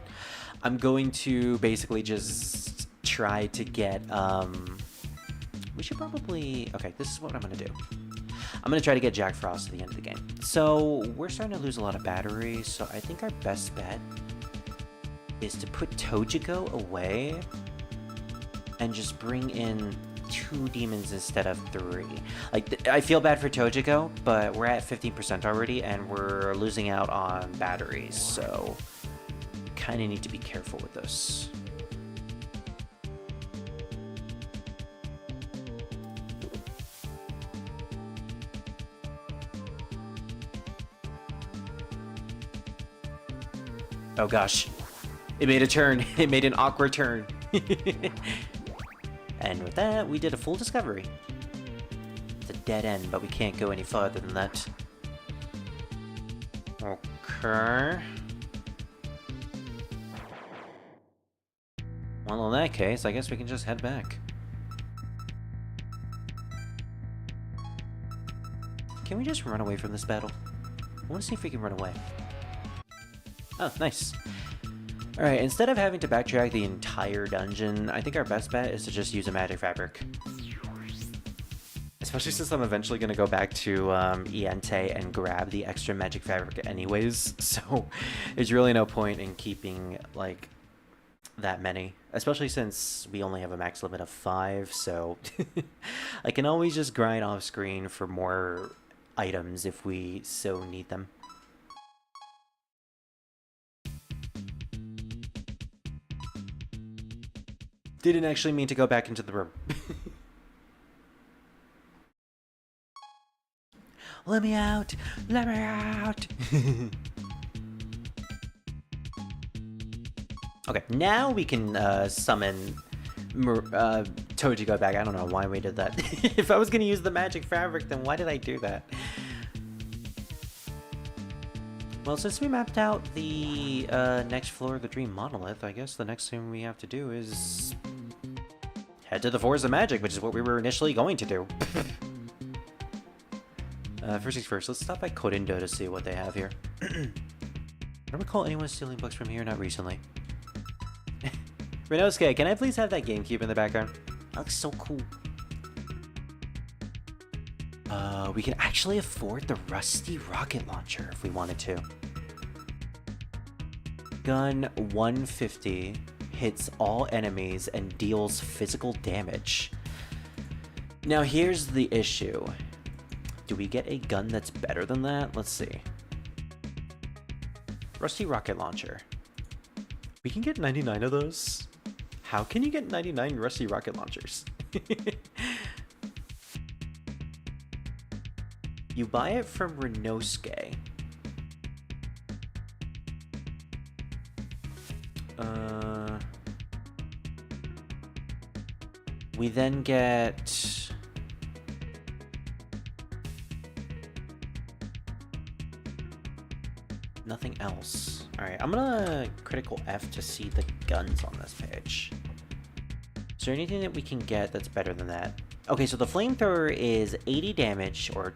Speaker 1: I'm going to basically just try to get
Speaker 2: we should probably... Okay, this is what I'm going to do. I'm going to try to get Jack Frost to the end of the game. So, we're starting to lose a lot of battery, so I think our best bet is to put Tojigo away and just bring in 2 demons instead of 3. Like, I feel bad for Tojigo, but we're at 15% already, and we're losing out on batteries, so kind of need to be careful with this. Oh gosh, it made a turn. It made an awkward turn. And with that, we did a full discovery. It's a dead end, but we can't go any farther than that. Okay. Well, in that case, I guess we can just head back. Can we just run away from this battle? I want to see if we can run away. Oh, nice. Alright, instead of having to backtrack the entire dungeon, I think our best bet is to just use a magic fabric. Especially since I'm eventually going to go back to Iente and grab the extra magic fabric anyways, so there's really no point in keeping, like, that many. Especially since we only have a max limit of 5, so I can always just grind off screen for more items if we so need them. Didn't actually mean to go back into the room. Let me out! Let me out! Okay, now we can summon Tojigo back. I don't know why we did that. If I was going to use the magic fabric, then why did I do that? Well, since we mapped out the next floor of the Dream Monolith, I guess the next thing we have to do is head to the Forest of Magic, which is what we were initially going to do. First things first, let's stop by Korindo to see what they have here. I don't recall anyone stealing books from here, not recently. Renosuke, can I please have that GameCube in the background? That looks so cool. We can actually afford the rusty rocket launcher if we wanted to. Gun 150 hits all enemies and deals physical damage. Now here's the issue. Do we get a gun that's better than that? Let's see. Rusty rocket launcher. We can get 99 of those? How can you get 99 rusty rocket launchers? You buy it from Renosuke. We then get... nothing else. Alright, I'm gonna critical F to see the guns on this page. Is there anything that we can get that's better than that? Okay, so the flamethrower is 80 damage, or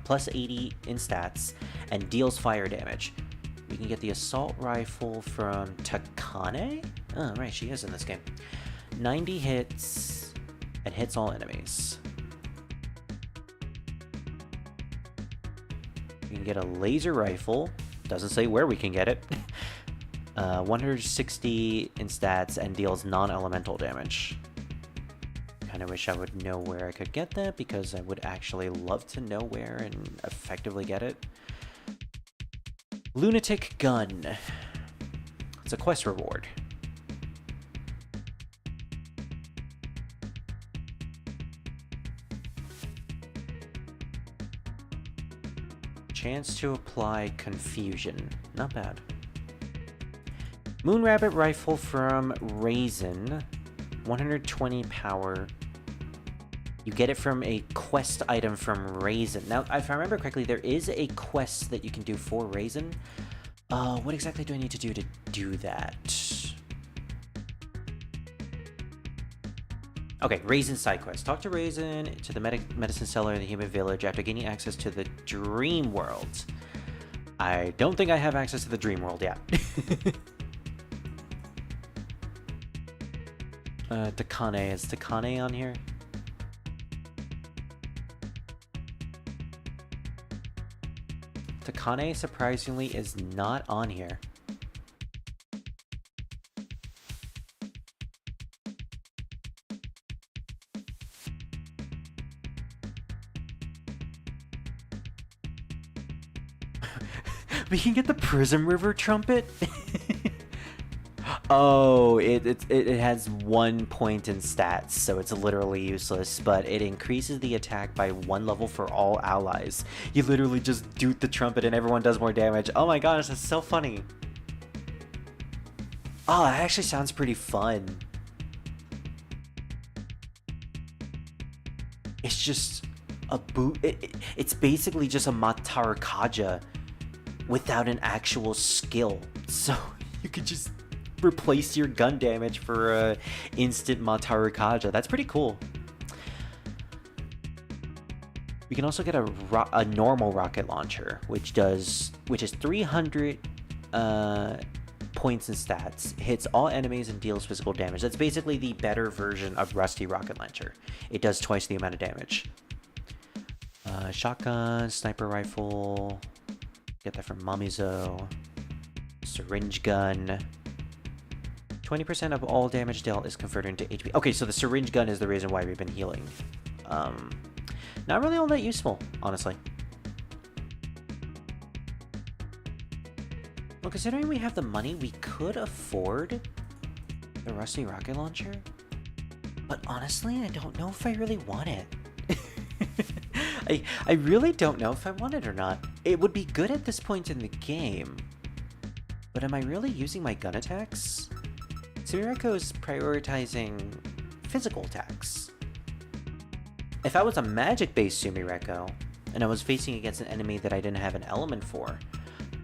Speaker 2: plus 80 in stats, and deals fire damage. We can get the assault rifle from Takane? Oh, right, she is in this game. 90 hits, and hits all enemies. We can get a laser rifle. Doesn't say where we can get it. 160 in stats, and deals non-elemental damage. Kinda wish I would know where I could get that, because I would actually love to know where and effectively get it. Lunatic Gun. It's a quest reward. Chance to apply confusion. Not bad. Moon Rabbit Rifle from Raisin. 120 power. You get it from a quest item from Raisin. Now, if I remember correctly, there is a quest that you can do for Raisin. What exactly do I need to do that? Okay, Raisin side quest. Talk to Raisin to the medicine seller in the human village after gaining access to the dream world. I don't think I have access to the dream world yet. Takane. Is Takane on here? Takane, surprisingly, is not on here. We can get the Prism River trumpet? Oh, it has 1 point in stats, so it's literally useless, but it increases the attack by 1 level for all allies. You literally just doot the trumpet and everyone does more damage. Oh my gosh, that's so funny. Oh, that actually sounds pretty fun. It's just a boot. It's basically just a Arcadia without an actual skill. So you could just replace your gun damage for instant Arcadia. That's pretty cool. We can also get a normal rocket launcher, which is 300 points in stats, hits all enemies and deals physical damage. That's basically the better version of Rusty Rocket Launcher. It does twice the amount of damage. Shotgun, sniper rifle, get that from Mamizo. Syringe gun. 20% of all damage dealt is converted into HP. Okay, so the syringe gun is the reason why we've been healing. Not really all that useful, honestly. Well, considering we have the money, we could afford the Rusty Rocket Launcher. But honestly, I don't know if I really want it. I really don't know if I want it or not. It would be good at this point in the game. But am I really using my gun attacks? Sumireko is prioritizing physical attacks. If I was a magic-based Sumireko, and I was facing against an enemy that I didn't have an element for,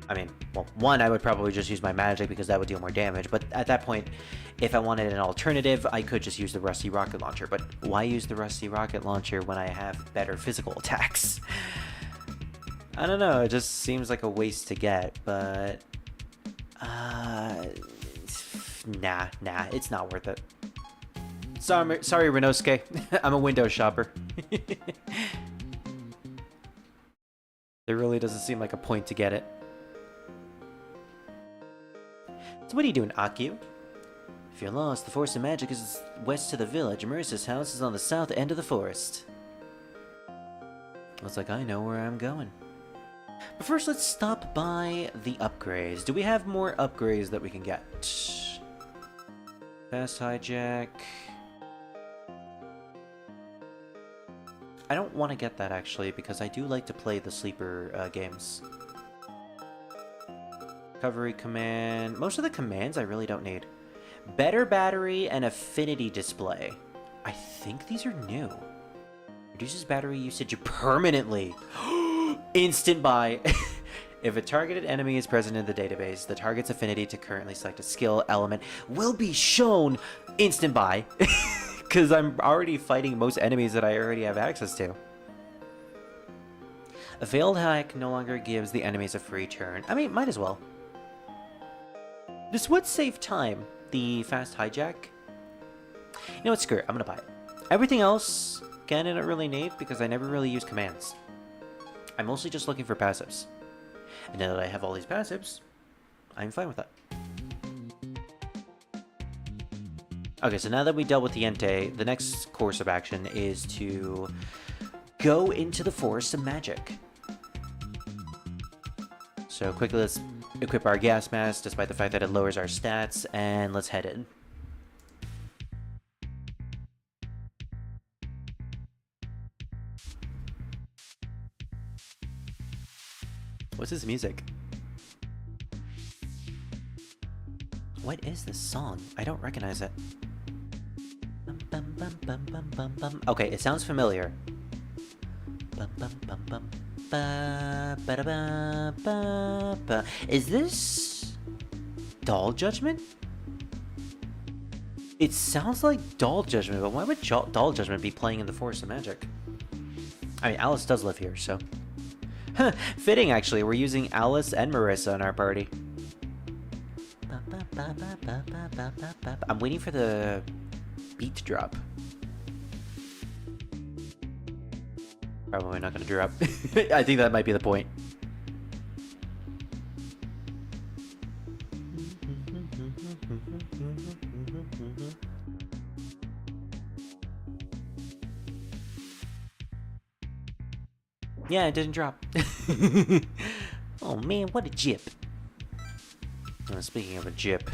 Speaker 2: I mean, well, one, I would probably just use my magic because that would deal more damage, but at that point, if I wanted an alternative, I could just use the Rusty Rocket Launcher. But why use the Rusty Rocket Launcher when I have better physical attacks? I don't know, it just seems like a waste to get, but... Nah, it's not worth it. Sorry, Renosuke. I'm a window shopper. There really doesn't seem like a point to get it. So what are you doing, Akio? If you're lost, the Forest of Magic is west to the village. Marisa's house is on the south end of the forest. Looks like I know where I'm going. But first, let's stop by the upgrades. Do we have more upgrades that we can get? Fast hijack. I don't want to get that, actually, because I do like to play the sleeper games. Recovery command. Most of the commands I really don't need. Better battery and affinity display. I think these are new. Reduces battery usage permanently. Instant buy. If a targeted enemy is present in the database, the target's affinity to currently selected skill element will be shown. Instant buy. Because I'm already fighting most enemies that I already have access to. A failed hack no longer gives the enemies a free turn. I mean, might as well. This would save time. The fast hijack. You know what, screw it. I'm gonna buy it. Everything else, again, I don't really need because I never really use commands. I'm mostly just looking for passives. And now that I have all these passives, I'm fine with that. Okay, so now that we dealt with the Entei, the next course of action is to go into the Forest of Magic. So quickly, let's equip our gas mask, despite the fact that it lowers our stats, and let's head in. What's this music? What is this song? I don't recognize it. Okay, it sounds familiar. Is this Doll Judgment? It sounds like Doll Judgment, but why would Doll Judgment be playing in the Forest of Magic? I mean, Alice does live here, so... Fitting, actually. We're using Alice and Marisa in our party. I'm waiting for the beat to drop. Probably not going to drop. I think that might be the point.
Speaker 1: Yeah, it didn't drop.
Speaker 2: Oh man, what a jip.
Speaker 1: Speaking of a jip,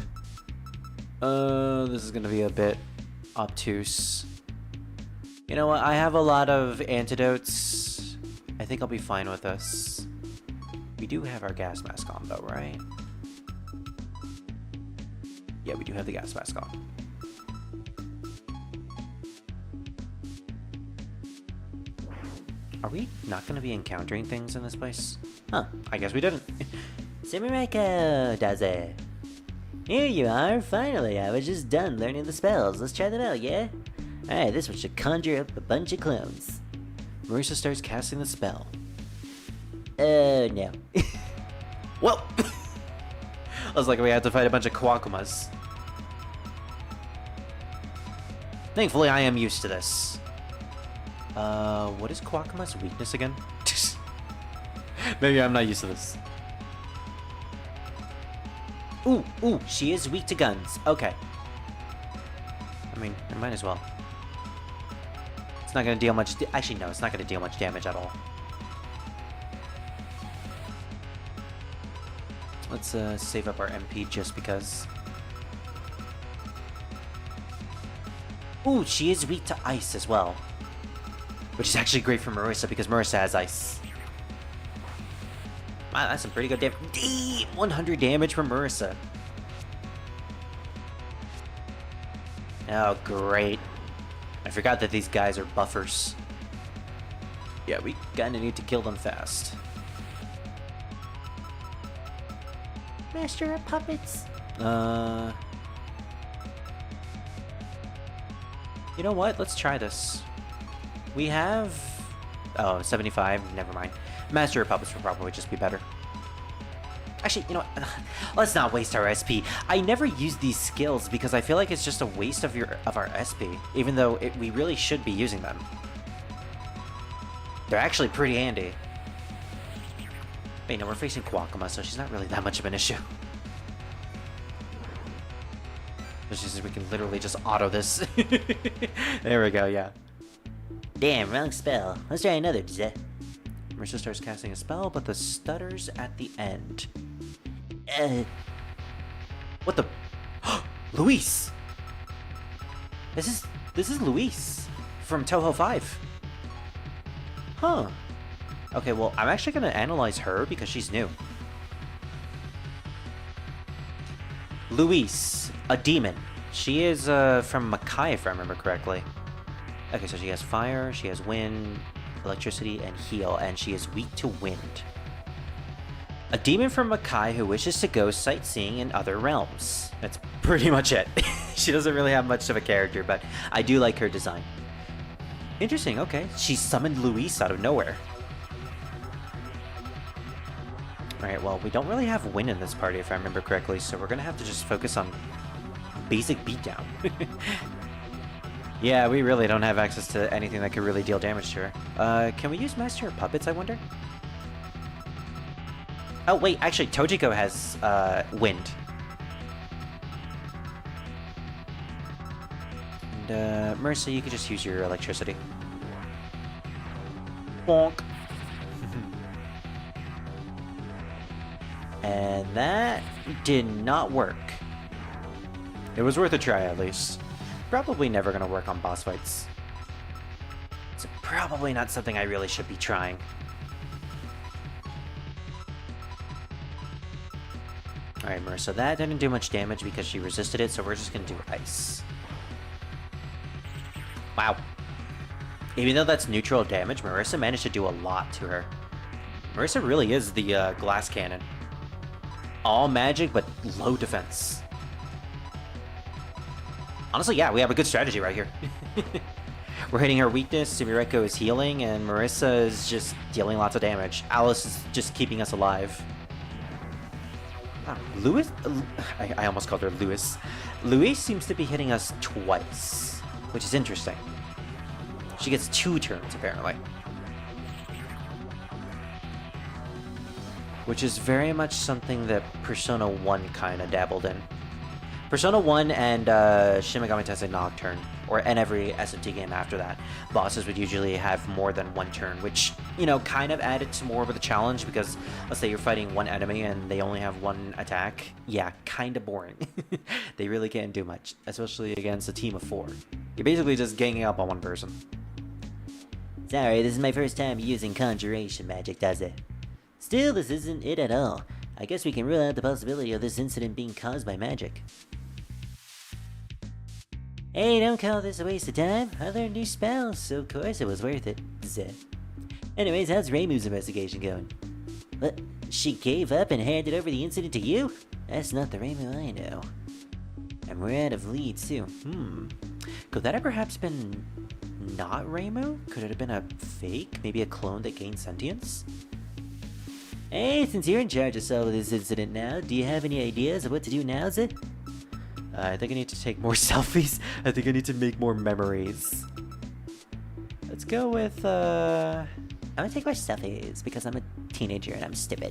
Speaker 1: this is gonna be a bit obtuse. You know what? I have a lot of antidotes. I think I'll be fine with this. We do have our gas mask on, though, right? Yeah, we do have the gas mask on. Are we not going to be encountering things in this place? Huh, I guess we didn't.
Speaker 2: Sumireko does it. Here you are, finally. I was just done learning the spells. Let's try them out, yeah? Alright, this one should conjure up a bunch of clones.
Speaker 1: Marisa starts casting the spell.
Speaker 2: No.
Speaker 1: Whoa! I was like, we had to fight a bunch of Kwakumas. Thankfully, I am used to this. What is Kwakuma's weakness again? Maybe I'm not used to this.
Speaker 2: Ooh, she is weak to guns. Okay.
Speaker 1: I mean, I might as well. It's not gonna deal much. Actually, no, it's not gonna deal much damage at all. Let's save up our MP just because.
Speaker 2: Ooh, she is weak to ice as well.
Speaker 1: Which is actually great for Marisa because Marisa has ice. Wow, that's some pretty good damage. 100 damage from Marisa. Oh, great. I forgot that these guys are buffers. Yeah, we kinda need to kill them fast.
Speaker 2: Master of puppets.
Speaker 1: You know what? Let's try this. We have... Oh, 75. Never mind. Master of Puppets would probably just be better. Actually, you know what? Let's not waste our SP. I never use these skills because I feel like it's just a waste of our SP, even though we really should be using them. They're actually pretty handy. Wait, no, we're facing Kwakuma, so she's not really that much of an issue. It's just we can literally just auto this. There we go, yeah.
Speaker 2: Damn, wrong spell. Let's try another.
Speaker 1: Marisa starts casting a spell, but the stutters at the end. What the? Luis! This is Luis from Touhou 5. Huh. Okay, well, I'm actually gonna analyze her because she's new. Luis, a demon. She is from Makai, if I remember correctly. Okay, so she has fire, she has wind, electricity, and heal, and she is weak to wind. A demon from Makai who wishes to go sightseeing in other realms. That's pretty much it. She doesn't really have much of a character, but I do like her design. Interesting, okay. She summoned Luis out of nowhere. Alright, well, we don't really have wind in this party, if I remember correctly, so we're gonna have to just focus on basic beatdown. Yeah, we really don't have access to anything that could really deal damage to her. Can we use Master of Puppets, I wonder? Oh, wait, actually, Tojiko has, wind. And, Marisa, you could just use your electricity. Bonk. And that did not work. It was worth a try, at least. Probably never gonna work on boss fights. It's probably not something I really should be trying. Alright, Marisa, that didn't do much damage because she resisted it, so we're just gonna do ice. Wow. Even though that's neutral damage, Marisa managed to do a lot to her. Marisa really is the glass cannon. All magic, but low defense. Honestly, yeah, we have a good strategy right here. We're hitting her weakness, Sumireko is healing, and Marisa is just dealing lots of damage. Alice is just keeping us alive. Louis? I almost called her Louis. Louis seems to be hitting us twice, which is interesting. She gets 2 turns, apparently. Which is very much something that Persona 1 kind of dabbled in.
Speaker 2: Persona 1 and Shin Megami Tensei Nocturne, and every SMT game after that, bosses would usually have more than one turn, which, you know, kind of added to more of the challenge because, let's say you're fighting one enemy and they only have one attack. Yeah, kind of boring. They really can't do much, especially against a team of 4. You're basically just ganging up on one person.
Speaker 3: Sorry, this is my first time using conjuration magic, does it? Still, this isn't it at all. I guess we can rule out the possibility of this incident being caused by magic. Hey, don't call this a waste of time. I learned new spells, so of course it was worth it. Zeh. Anyways, how's Reimu's investigation going? What? She gave up and handed over the incident to you? That's not the Reimu I know. And we're out of leads, too.
Speaker 2: Could that have perhaps been not Reimu? Could it have been a fake? Maybe a clone that gained sentience?
Speaker 3: Hey, since you're in charge of solving this incident now, do you have any ideas of what to do now, Zed?
Speaker 2: I think I need to take more selfies. I think I need to make more memories. Let's go with,
Speaker 3: I'm gonna take more selfies because I'm a teenager and I'm stupid.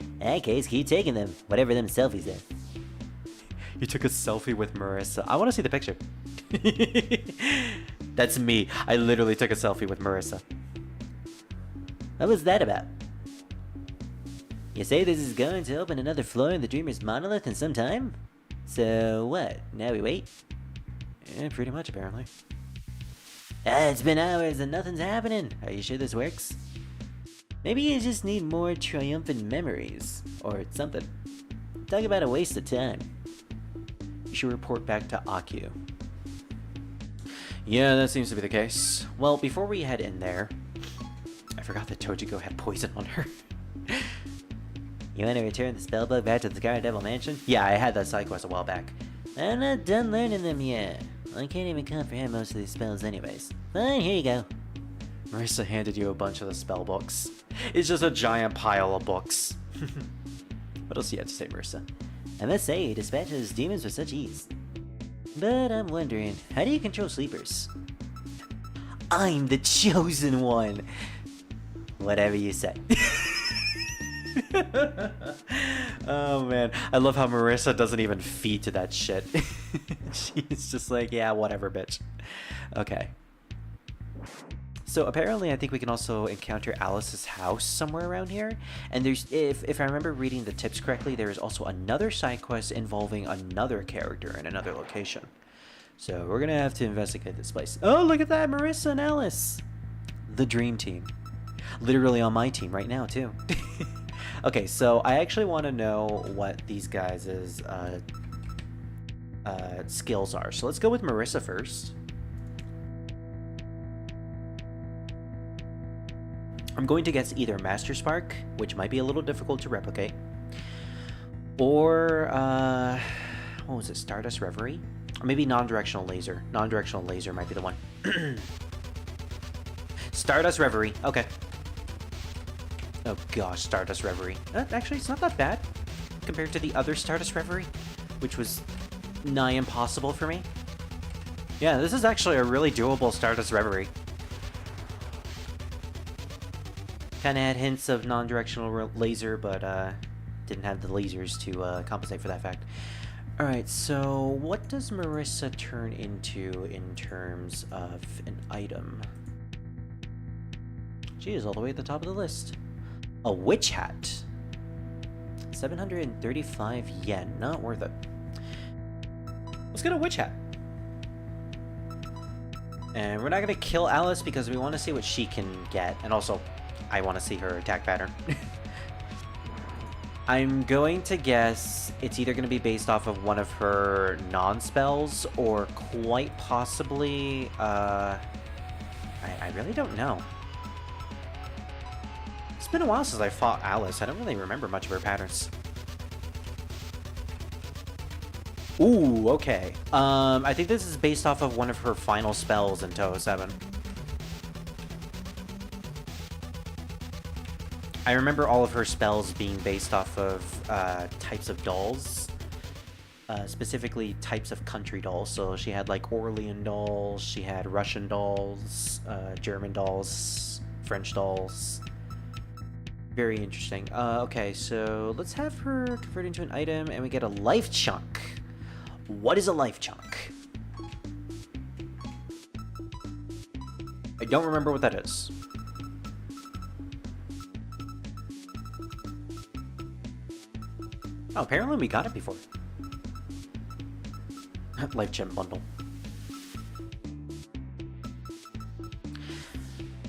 Speaker 3: In that case, keep taking them, whatever them selfies are.
Speaker 2: You took a selfie with Marisa. I want to see the picture. That's me. I literally took a selfie with Marisa.
Speaker 3: What was that about? You say this is going to open another floor in the Dreamer's monolith in some time? So what, now we wait?
Speaker 2: Yeah, pretty much, apparently.
Speaker 3: It's been hours and nothing's happening. Are you sure this works? Maybe you just need more triumphant memories, or something. Talk about a waste of time.
Speaker 2: You should report back to Akio. Yeah, that seems to be the case. Well, before we head in there, I forgot that Tojiko had poison on her.
Speaker 3: You want to return the spellbook back to the Scar Devil Mansion?
Speaker 2: Yeah, I had that side quest a while back.
Speaker 3: I'm not done learning them yet. I can't even comprehend most of these spells anyways. Fine, here you go.
Speaker 2: Marisa handed you a bunch of the spell books. It's just a giant pile of books. What else do you have to say, Marisa?
Speaker 3: I must say, you dispatch those demons with such ease. But I'm wondering, how do you control sleepers?
Speaker 2: I'm the chosen one!
Speaker 3: Whatever you say.
Speaker 2: Oh man, I love how Marisa doesn't even feed to that shit. She's just like, yeah, whatever, bitch. Okay. So apparently I think we can also encounter Alice's house somewhere around here. And there's, if I remember reading the tips correctly, there is also another side quest involving another character in another location. So we're gonna have to investigate this place. Oh, look at that, Marisa and Alice! The dream team. Literally on my team right now, too. Okay, so I actually want to know what these guys' skills are. So let's go with Marisa first. I'm going to guess either Master Spark, which might be a little difficult to replicate, or, what was it, Stardust Reverie? Or maybe Non-Directional Laser. Non-Directional Laser might be the one. Stardust Reverie, okay. Oh gosh, Stardust Reverie. Actually, it's not that bad compared to the other Stardust Reverie, which was nigh impossible for me. Yeah, this is actually a really doable Stardust Reverie. Kind of had hints of non-directional laser, but didn't have the lasers to compensate for that fact. Alright, so what does Marisa turn into in terms of an item? She is all the way at the top of the list. A witch hat. 735 yen. Not worth it. Let's get a witch hat. And we're not going to kill Alice because we want to see what she can get. And also, I want to see her attack pattern. I'm going to guess it's either going to be based off of one of her non-spells or quite possibly... I really don't know. It's been a while since I fought Alice. I don't really remember much of her patterns. Ooh, okay. I think this is based off of one of her final spells in Touhou 7. I remember all of her spells being based off of types of dolls. Specifically types of country dolls. So she had like Orlean dolls, she had Russian dolls, German dolls, French dolls. Very interesting. Okay, so let's have her convert into an item, and we get a life chunk.
Speaker 1: What is a life chunk? I don't remember what that is. Oh, apparently we got it before. Life gem bundle.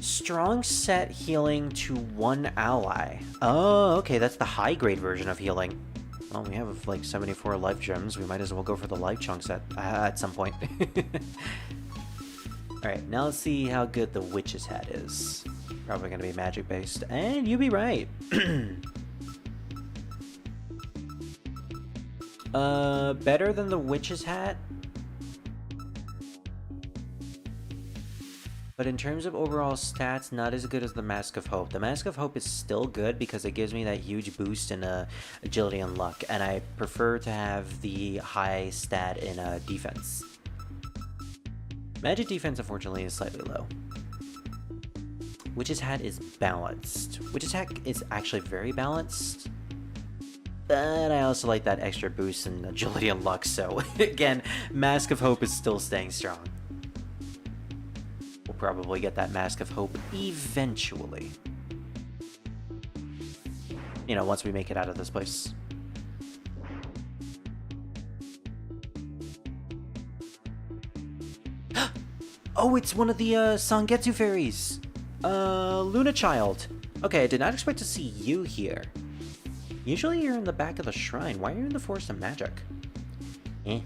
Speaker 1: Strong set healing to one ally. Oh, okay, that's the high grade version of healing. Well, we have like 74 life gems. We might as well go for the life chunk set at some point. Alright, now let's see how good the witch's hat is. Probably gonna be magic based. And you'd be right. Better than the witch's hat. But in terms of overall stats, not as good as the Mask of Hope. The Mask of Hope is still good because it gives me that huge boost in agility and luck, and I prefer to have the high stat in defense. Magic defense, unfortunately, is slightly low. Witch's Hat is balanced. Witch's Hat is actually very balanced, but I also like that extra boost in agility and luck, so again, Mask of Hope is still staying strong. We'll probably get that Mask of Hope eventually. You know, once we make it out of this place. Oh, it's one of the Sangetsu fairies! Luna Child. Okay, I did not expect to see you here. Usually you're in the back of the shrine. Why are you in the Forest of Magic? Eh.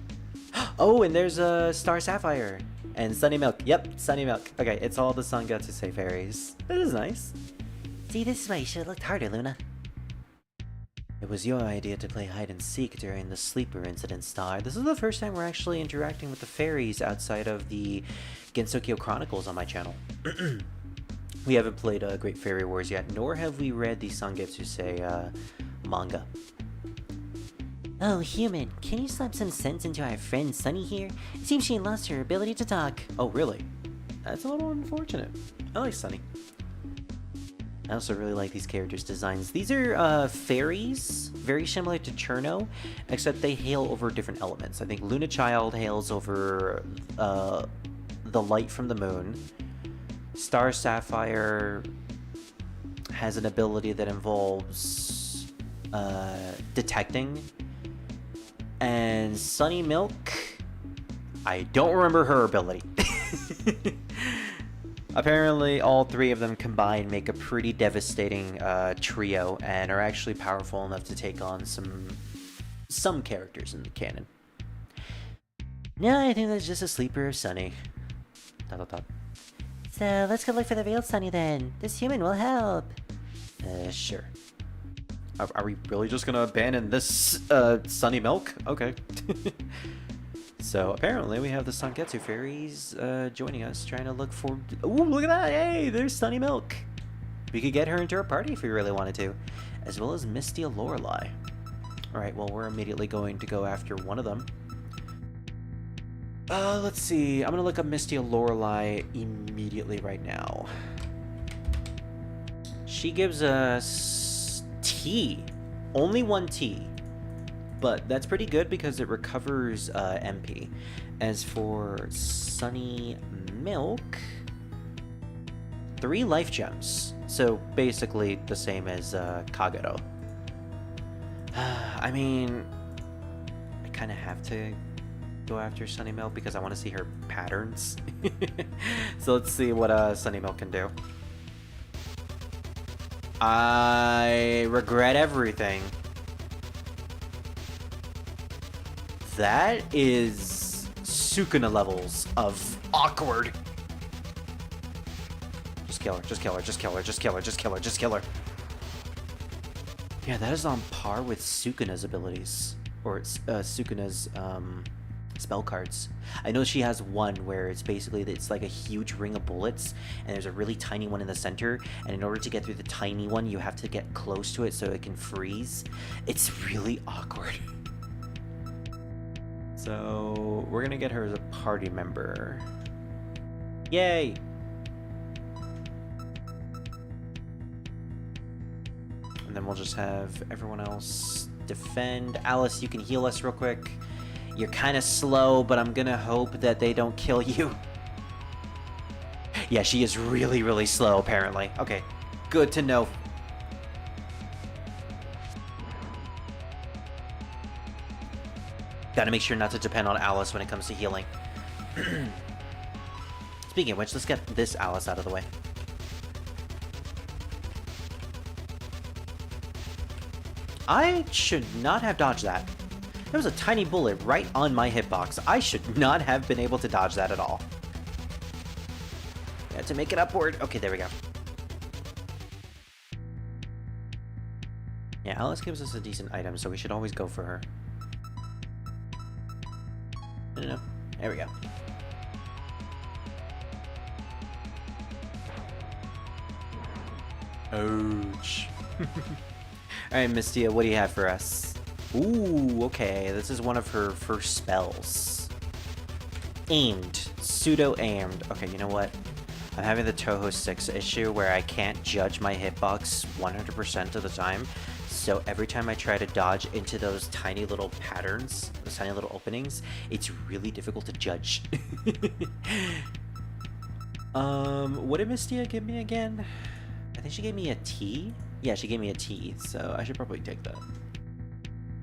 Speaker 1: Oh, and there's Star Sapphire. And Sunny Milk. Yep, Sunny Milk. Okay, it's all the Sangetsu fairies. That is nice.
Speaker 3: See, this is why you should have looked harder, Luna.
Speaker 2: It was your idea to play hide and seek during the sleeper incident, Star. This is the first time we're actually interacting with the fairies outside of the Gensokyo Chronicles on my channel. We haven't played Great Fairy Wars yet, nor have we read the Sangetsu manga.
Speaker 3: Oh, human, can you slap some sense into our friend Sunny here? It seems she lost her ability to talk.
Speaker 2: Oh, really? That's a little unfortunate. I like Sunny. I also really like these characters' designs. These are fairies, very similar to Cherno, except they hail over different elements. I think Luna Child hails over the light from the moon. Star Sapphire has an ability that involves detecting. And Sunny Milk, I don't remember her ability. Apparently, all three of them combined make a pretty devastating trio, and are actually powerful enough to take on some characters in the canon.
Speaker 3: No, I think that's just a sleeper of Sunny. So, let's go look for the veiled Sunny then. This human will help.
Speaker 2: Sure. Are we really just gonna abandon this Sunny Milk? Okay. So apparently we have the Sangetsu fairies joining us, trying to look for... Ooh, look at that! Hey, there's Sunny Milk! We could get her into our party if we really wanted to, as well as Mystia Lorelei. Alright, well, we're immediately going to go after one of them. Let's see. I'm gonna look up Mystia Lorelei immediately right now. She gives us T. Only one T. But that's pretty good because it recovers MP. As for Sunny Milk, 3 life gems. So basically the same as Kagero. I mean, I kind of have to go after Sunny Milk because I want to see her patterns. So let's see what Sunny Milk can do. I regret everything. That is Sukuna levels of awkward. Just kill her, just kill her, just kill her, just kill her, just kill her, just kill her. Yeah, that is on par with Sukuna's abilities. Or Sukuna's spell cards. I know she has one where it's basically, it's like a huge ring of bullets, and there's a really tiny one in the center, and in order to get through the tiny one, you have to get close to it so it can freeze. It's really awkward. So, we're gonna get her as a party member. Yay! And then we'll just have everyone else defend. Alice, you can heal us real quick.
Speaker 1: You're kind of slow, but I'm gonna hope that they don't kill you. Yeah, she is really, really slow, apparently. Okay, good to know. Gotta make sure not to depend on Alice when it comes to healing. Speaking of which, let's get this Alice out of the way. I should not have dodged that. There was a tiny bullet right on my hitbox. I should not have been able to dodge that at all. Yeah, to make it upward. Okay, there we go. Yeah, Alice gives us a decent item, so we should always go for her. No. There we go. Ouch. Alright, Mystia, what do you have for us? Ooh, okay. This is one of her first spells. Aimed. Pseudo-aimed. Okay, you know what? I'm having the Touhou 6 issue where I can't judge my hitbox 100% of the time. So every time I try to dodge into those tiny little patterns, those tiny little openings, it's really difficult to judge. What did Mystia give me again? I think she gave me a T. Yeah, she gave me a T, so I should probably take that.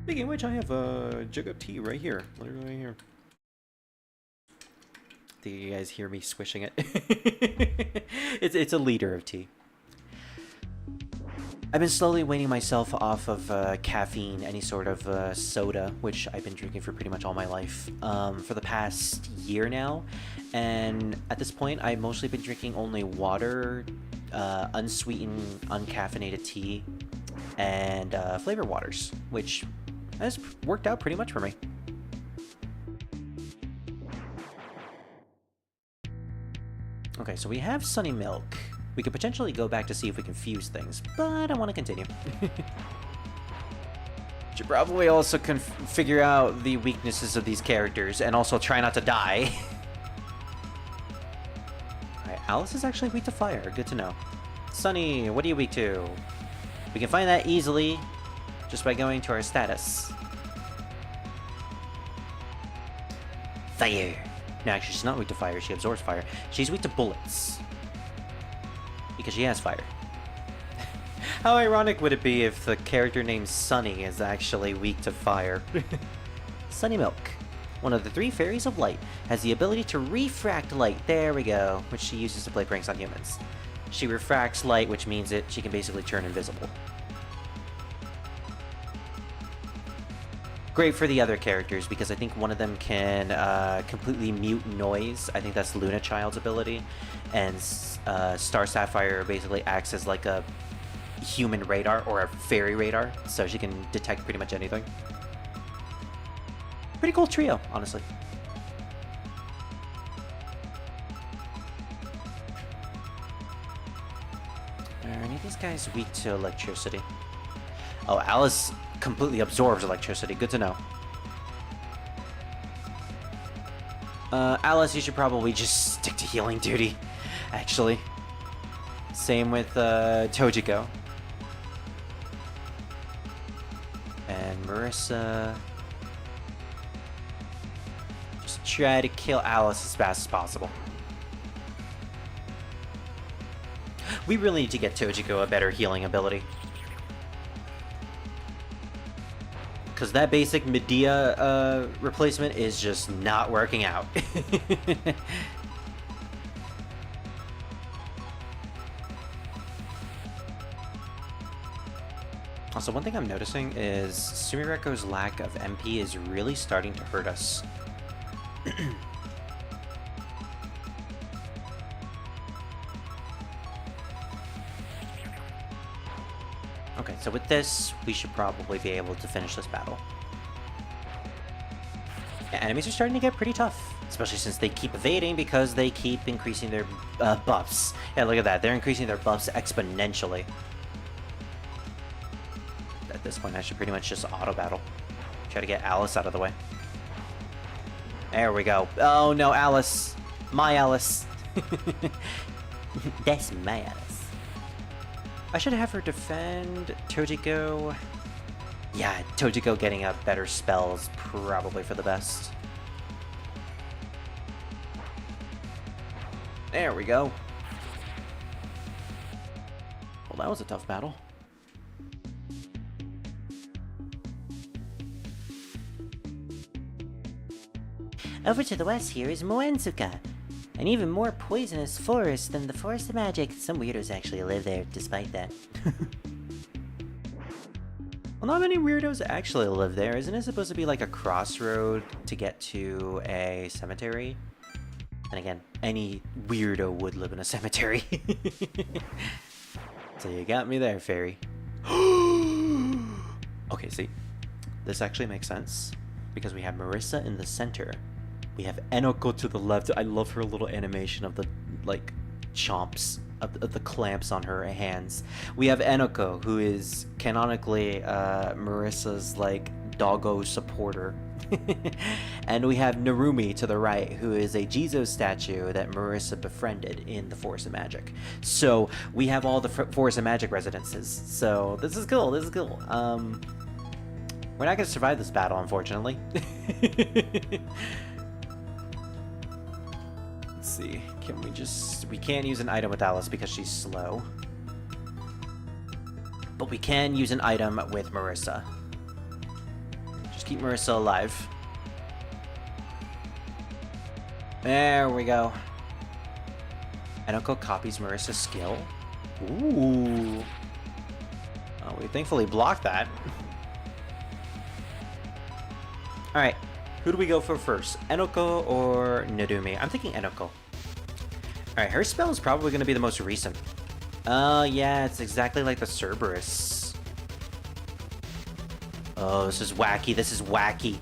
Speaker 1: Speaking of which, I have a jug of tea right here. Literally right here. Do you guys hear me swishing it? It's a liter of tea. I've been slowly weaning myself off of caffeine, any sort of soda, which I've been drinking for pretty much all my life, for the past year now. And at this point, I've mostly been drinking only water, unsweetened, uncaffeinated tea, and flavor waters, which has worked out pretty much for me. Okay, so we have Sunny Milk. We could potentially go back to see if we can fuse things, but I want to continue. Should probably also figure out the weaknesses of these characters, and also try not to die. Alright, Alice is actually weak to fire. Good to know. Sunny, what are you weak to? We can find that easily, just by going to our status. Fire! No, actually, she's not weak to fire. She absorbs fire. She's weak to bullets. Because she has fire. How ironic would it be if the character named Sunny is actually weak to fire? Sunny Milk, one of the 3 fairies of light, has the ability to refract light. There we go, which she uses to play pranks on humans. She refracts light, which means that she can basically turn invisible. Great for the other characters, because I think one of them can completely mute noise. I think that's Luna Child's ability. And Star Sapphire basically acts as like a human radar, or a fairy radar, so she can detect pretty much anything. Pretty cool trio, honestly. Are any of these guys weak to electricity? Oh, Alice completely absorbs electricity. Good to know. Alice, you should probably just stick to healing duty, actually. Same with Tojiko. And Marisa. Just try to kill Alice as fast as possible. We really need to get Tojiko a better healing ability. Because that basic Medea replacement is just not working out. Also, one thing I'm noticing is Sumireko's lack of MP is really starting to hurt us. Okay, so with this, we should probably be able to finish this battle. Yeah, enemies are starting to get pretty tough, especially since they keep evading because they keep increasing their buffs. Yeah, look at that. They're increasing their buffs exponentially. At this point, I should pretty much just auto-battle. Try to get Alice out of the way. There we go. Oh no, Alice. My Alice.
Speaker 3: That's my Alice.
Speaker 1: I should have her defend Tojiko. Yeah, Tojiko getting a better spell is probably for the best. There we go. Well, that was a tough battle.
Speaker 3: Over to the west here is Moensuka, an even more poisonous forest than the Forest of Magic. Some weirdos actually live there, despite that.
Speaker 1: Well, not many weirdos actually live there. Isn't it supposed to be like a crossroad to get to a cemetery? And again, any weirdo would live in a cemetery. So you got me there, fairy. Okay, see, this actually makes sense because we have Marisa in the center. We have Enoko to the left. I love her little animation of the like chomps of the clamps on her hands. We have Enoko, who is canonically Marisa's like doggo supporter. And we have Narumi to the right, who is a Jizo statue that Marisa befriended in the Forest of Magic. So we have all the Forest of Magic residences. So this is cool. This is cool. We're not gonna survive this battle, unfortunately. Let's see. Can we just... We can't use an item with Alice because she's slow. But we can use an item with Marisa. Just keep Marisa alive. There we go. Enoko copies Marisa's skill. Ooh. Oh, we thankfully blocked that. Alright. Who do we go for first? Enoko or Narumi? I'm thinking Enoko. Alright, her spell is probably going to be the most recent. Oh, yeah, it's exactly like the Cerberus. Oh, this is wacky. This is wacky.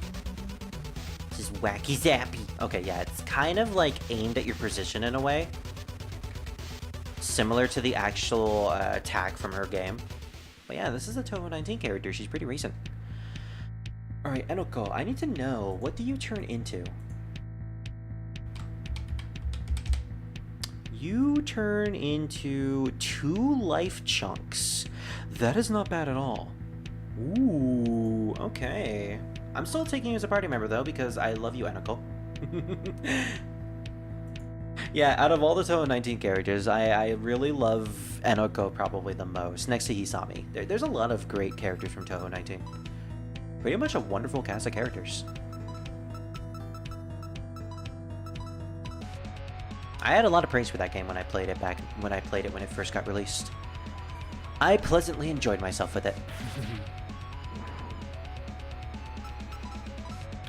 Speaker 1: This is wacky zappy. Okay, yeah, it's kind of like aimed at your position in a way. Similar to the actual attack from her game. But yeah, this is a Touhou 19 character. She's pretty recent. Alright, Enoko, I need to know, what do you turn into? You turn into 2 life chunks. That is not bad at all. Ooh, okay. I'm still taking you as a party member, though, because I love you, Enoko. Yeah, out of all the Touhou 19 characters, I really love Enoko probably the most, next to Hisami. There's a lot of great characters from Touhou 19. Pretty much a wonderful cast of characters. I had a lot of praise for that game when I played it when it first got released. I pleasantly enjoyed myself with it.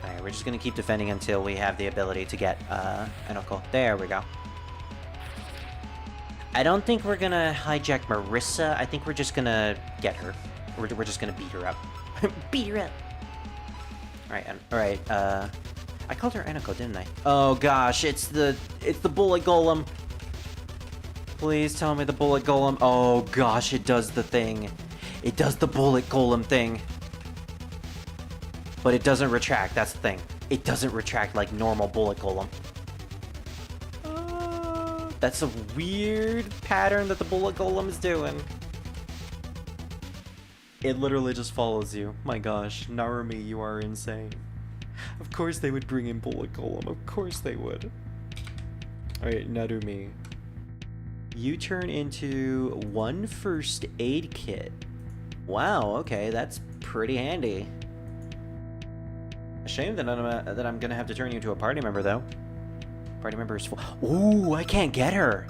Speaker 1: Alright, we're just gonna keep defending until we have the ability to get Enoko. There we go. I don't think we're gonna hijack Marisa. I think we're just gonna get her. We're just gonna beat her up. Beat her up. Alright, I called her Enoko, didn't I? Oh gosh, it's the bullet golem. Please tell me the bullet golem. Oh gosh, it does the thing. It does the bullet golem thing. But it doesn't retract, that's the thing. It doesn't retract like normal bullet golem. That's a weird pattern that the bullet golem is doing. It literally just follows you. My gosh, Narumi, you are insane. Of course they would bring in Bullet Golem. Of course they would. Alright, Narumi. You turn into 1 first aid kit. Wow, okay, that's pretty handy. A shame that I'm gonna have to turn you into a party member, though. Party member is full. Ooh, I can't get her!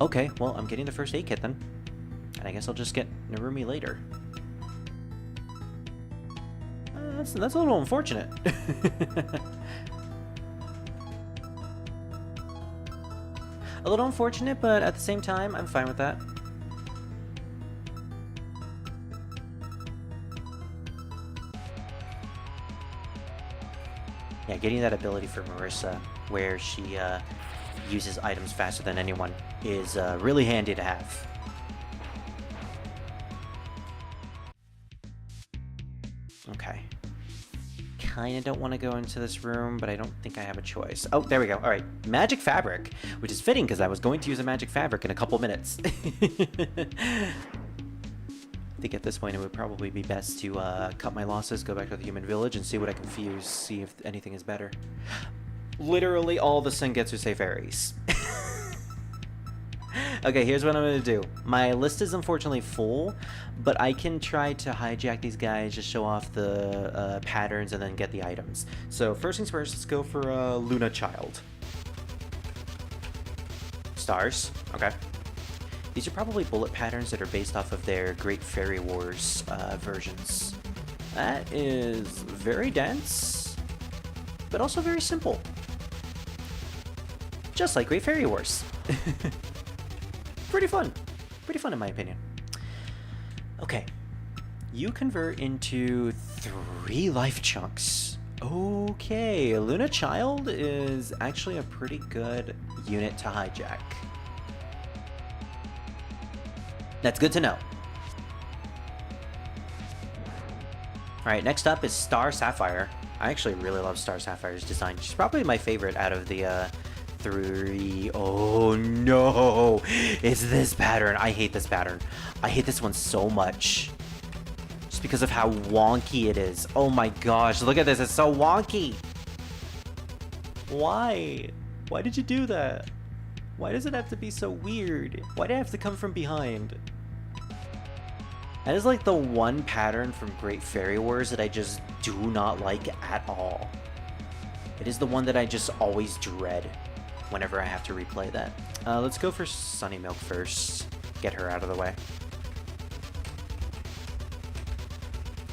Speaker 1: Okay, well, I'm getting the first aid kit then. And I guess I'll just get Narumi later. That's a little unfortunate. A little unfortunate, but at the same time, I'm fine with that. Yeah, getting that ability for Marisa, where she uses items faster than anyone, is really handy to have. Okay. Kinda don't want to go into this room, but I don't think I have a choice. Oh, there we go. Alright, magic fabric, which is fitting because I was going to use a magic fabric in a couple minutes. to get this point, it would probably be best to cut my losses, go back to the human village, and see what I can fuse, see if anything is better. Literally all the Sengetsu say fairies. Okay, here's what I'm gonna do. My list is unfortunately full, but I can try to hijack these guys, just show off the patterns, and then get the items. So first things first, let's go for Luna Child. Stars, okay. These are probably bullet patterns that are based off of their Great Fairy Wars versions. That is very dense, but also very simple. Just like Great Fairy Wars. Pretty fun. Pretty fun in my opinion. Okay. You convert into 3 life chunks. Okay, Luna Child is actually a pretty good unit to hijack. That's good to know. Alright, next up is Star Sapphire. I actually really love Star Sapphire's design. She's probably my favorite out of the 3. Oh no! It's this pattern. I hate this pattern. I hate this one so much. Just because of how wonky it is. Oh my gosh, look at this. It's so wonky. Why? Why did you do that? Why does it have to be so weird? Why did it have to come from behind? That is like the one pattern from Great Fairy Wars that I just do not like at all. It is the one that I just always dread whenever I have to replay that. Let's go for Sunny Milk first. Get her out of the way.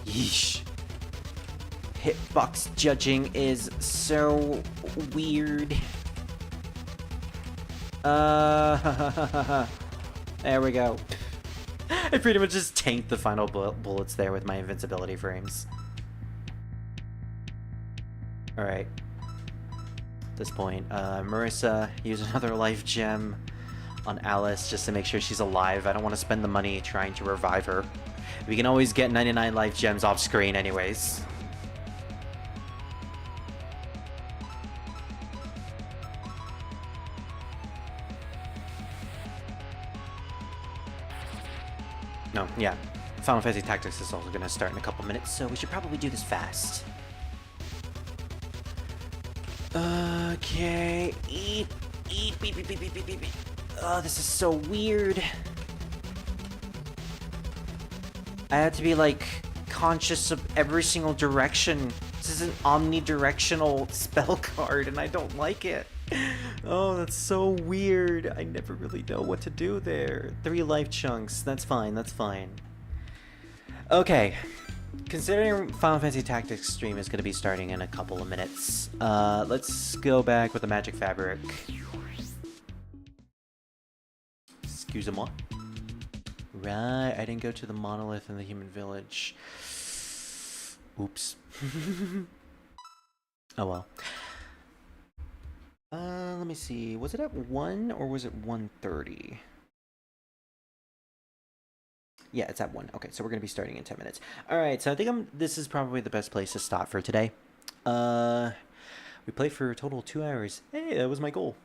Speaker 1: Yeesh. Hitbox judging is so weird. There we go. I pretty much just tanked the final bullets there with my invincibility frames. Alright. At this point, Marisa, use another life gem on Alice just to make sure she's alive. I don't want to spend the money trying to revive her. We can always get 99 life gems off screen anyways. No, yeah. Final Fantasy Tactics is also going to start in a couple minutes, so we should probably do this fast. Okay. Eat, beep, beep, beep, beep, beep, beep. Oh, this is so weird. I have to be, like, conscious of every single direction. This is an omnidirectional spell card, and I don't like it. Oh, that's so weird. I never really know what to do there. 3 life chunks. That's fine, that's fine. Okay. Considering Final Fantasy Tactics stream is going to be starting in a couple of minutes, let's go back with the magic fabric. Excusez-moi. Right, I didn't go to the monolith in the human village. Oops. Oh well. Let me see. Was it at 1 or was it 1:30? Yeah, it's at 1. Okay, so we're going to be starting in 10 minutes. Alright, so I think this is probably the best place to stop for today. We played for a total of 2 hours. Hey, that was my goal.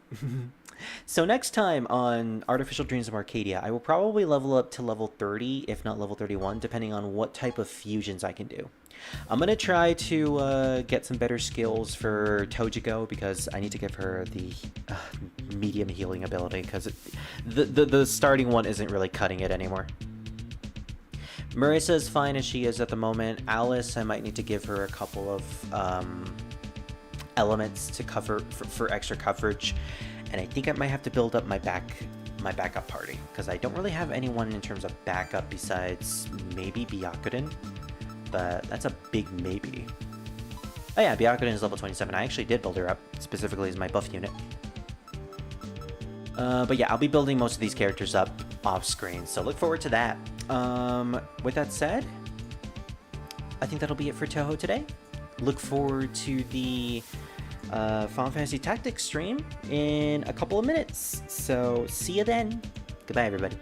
Speaker 1: So next time on Artificial Dreams of Arcadia, I will probably level up to level 30, if not level 31, depending on what type of fusions I can do. I'm going to try to get some better skills for Touhou because I need to give her the medium healing ability because the starting one isn't really cutting it anymore. Marisa is fine as she is at the moment. Alice, I might need to give her a couple of elements to cover for extra coverage. And I think I might have to build up my backup party because I don't really have anyone in terms of backup besides maybe Byakuren, but that's a big maybe. Oh yeah, Byakuren is level 27. I actually did build her up specifically as my buff unit. But yeah, I'll be building most of these characters up off screen, so look forward to that. With that said, I think that'll be it for Touhou today. Look forward to the Final Fantasy Tactics stream in a couple of minutes. So see you then. Goodbye, everybody.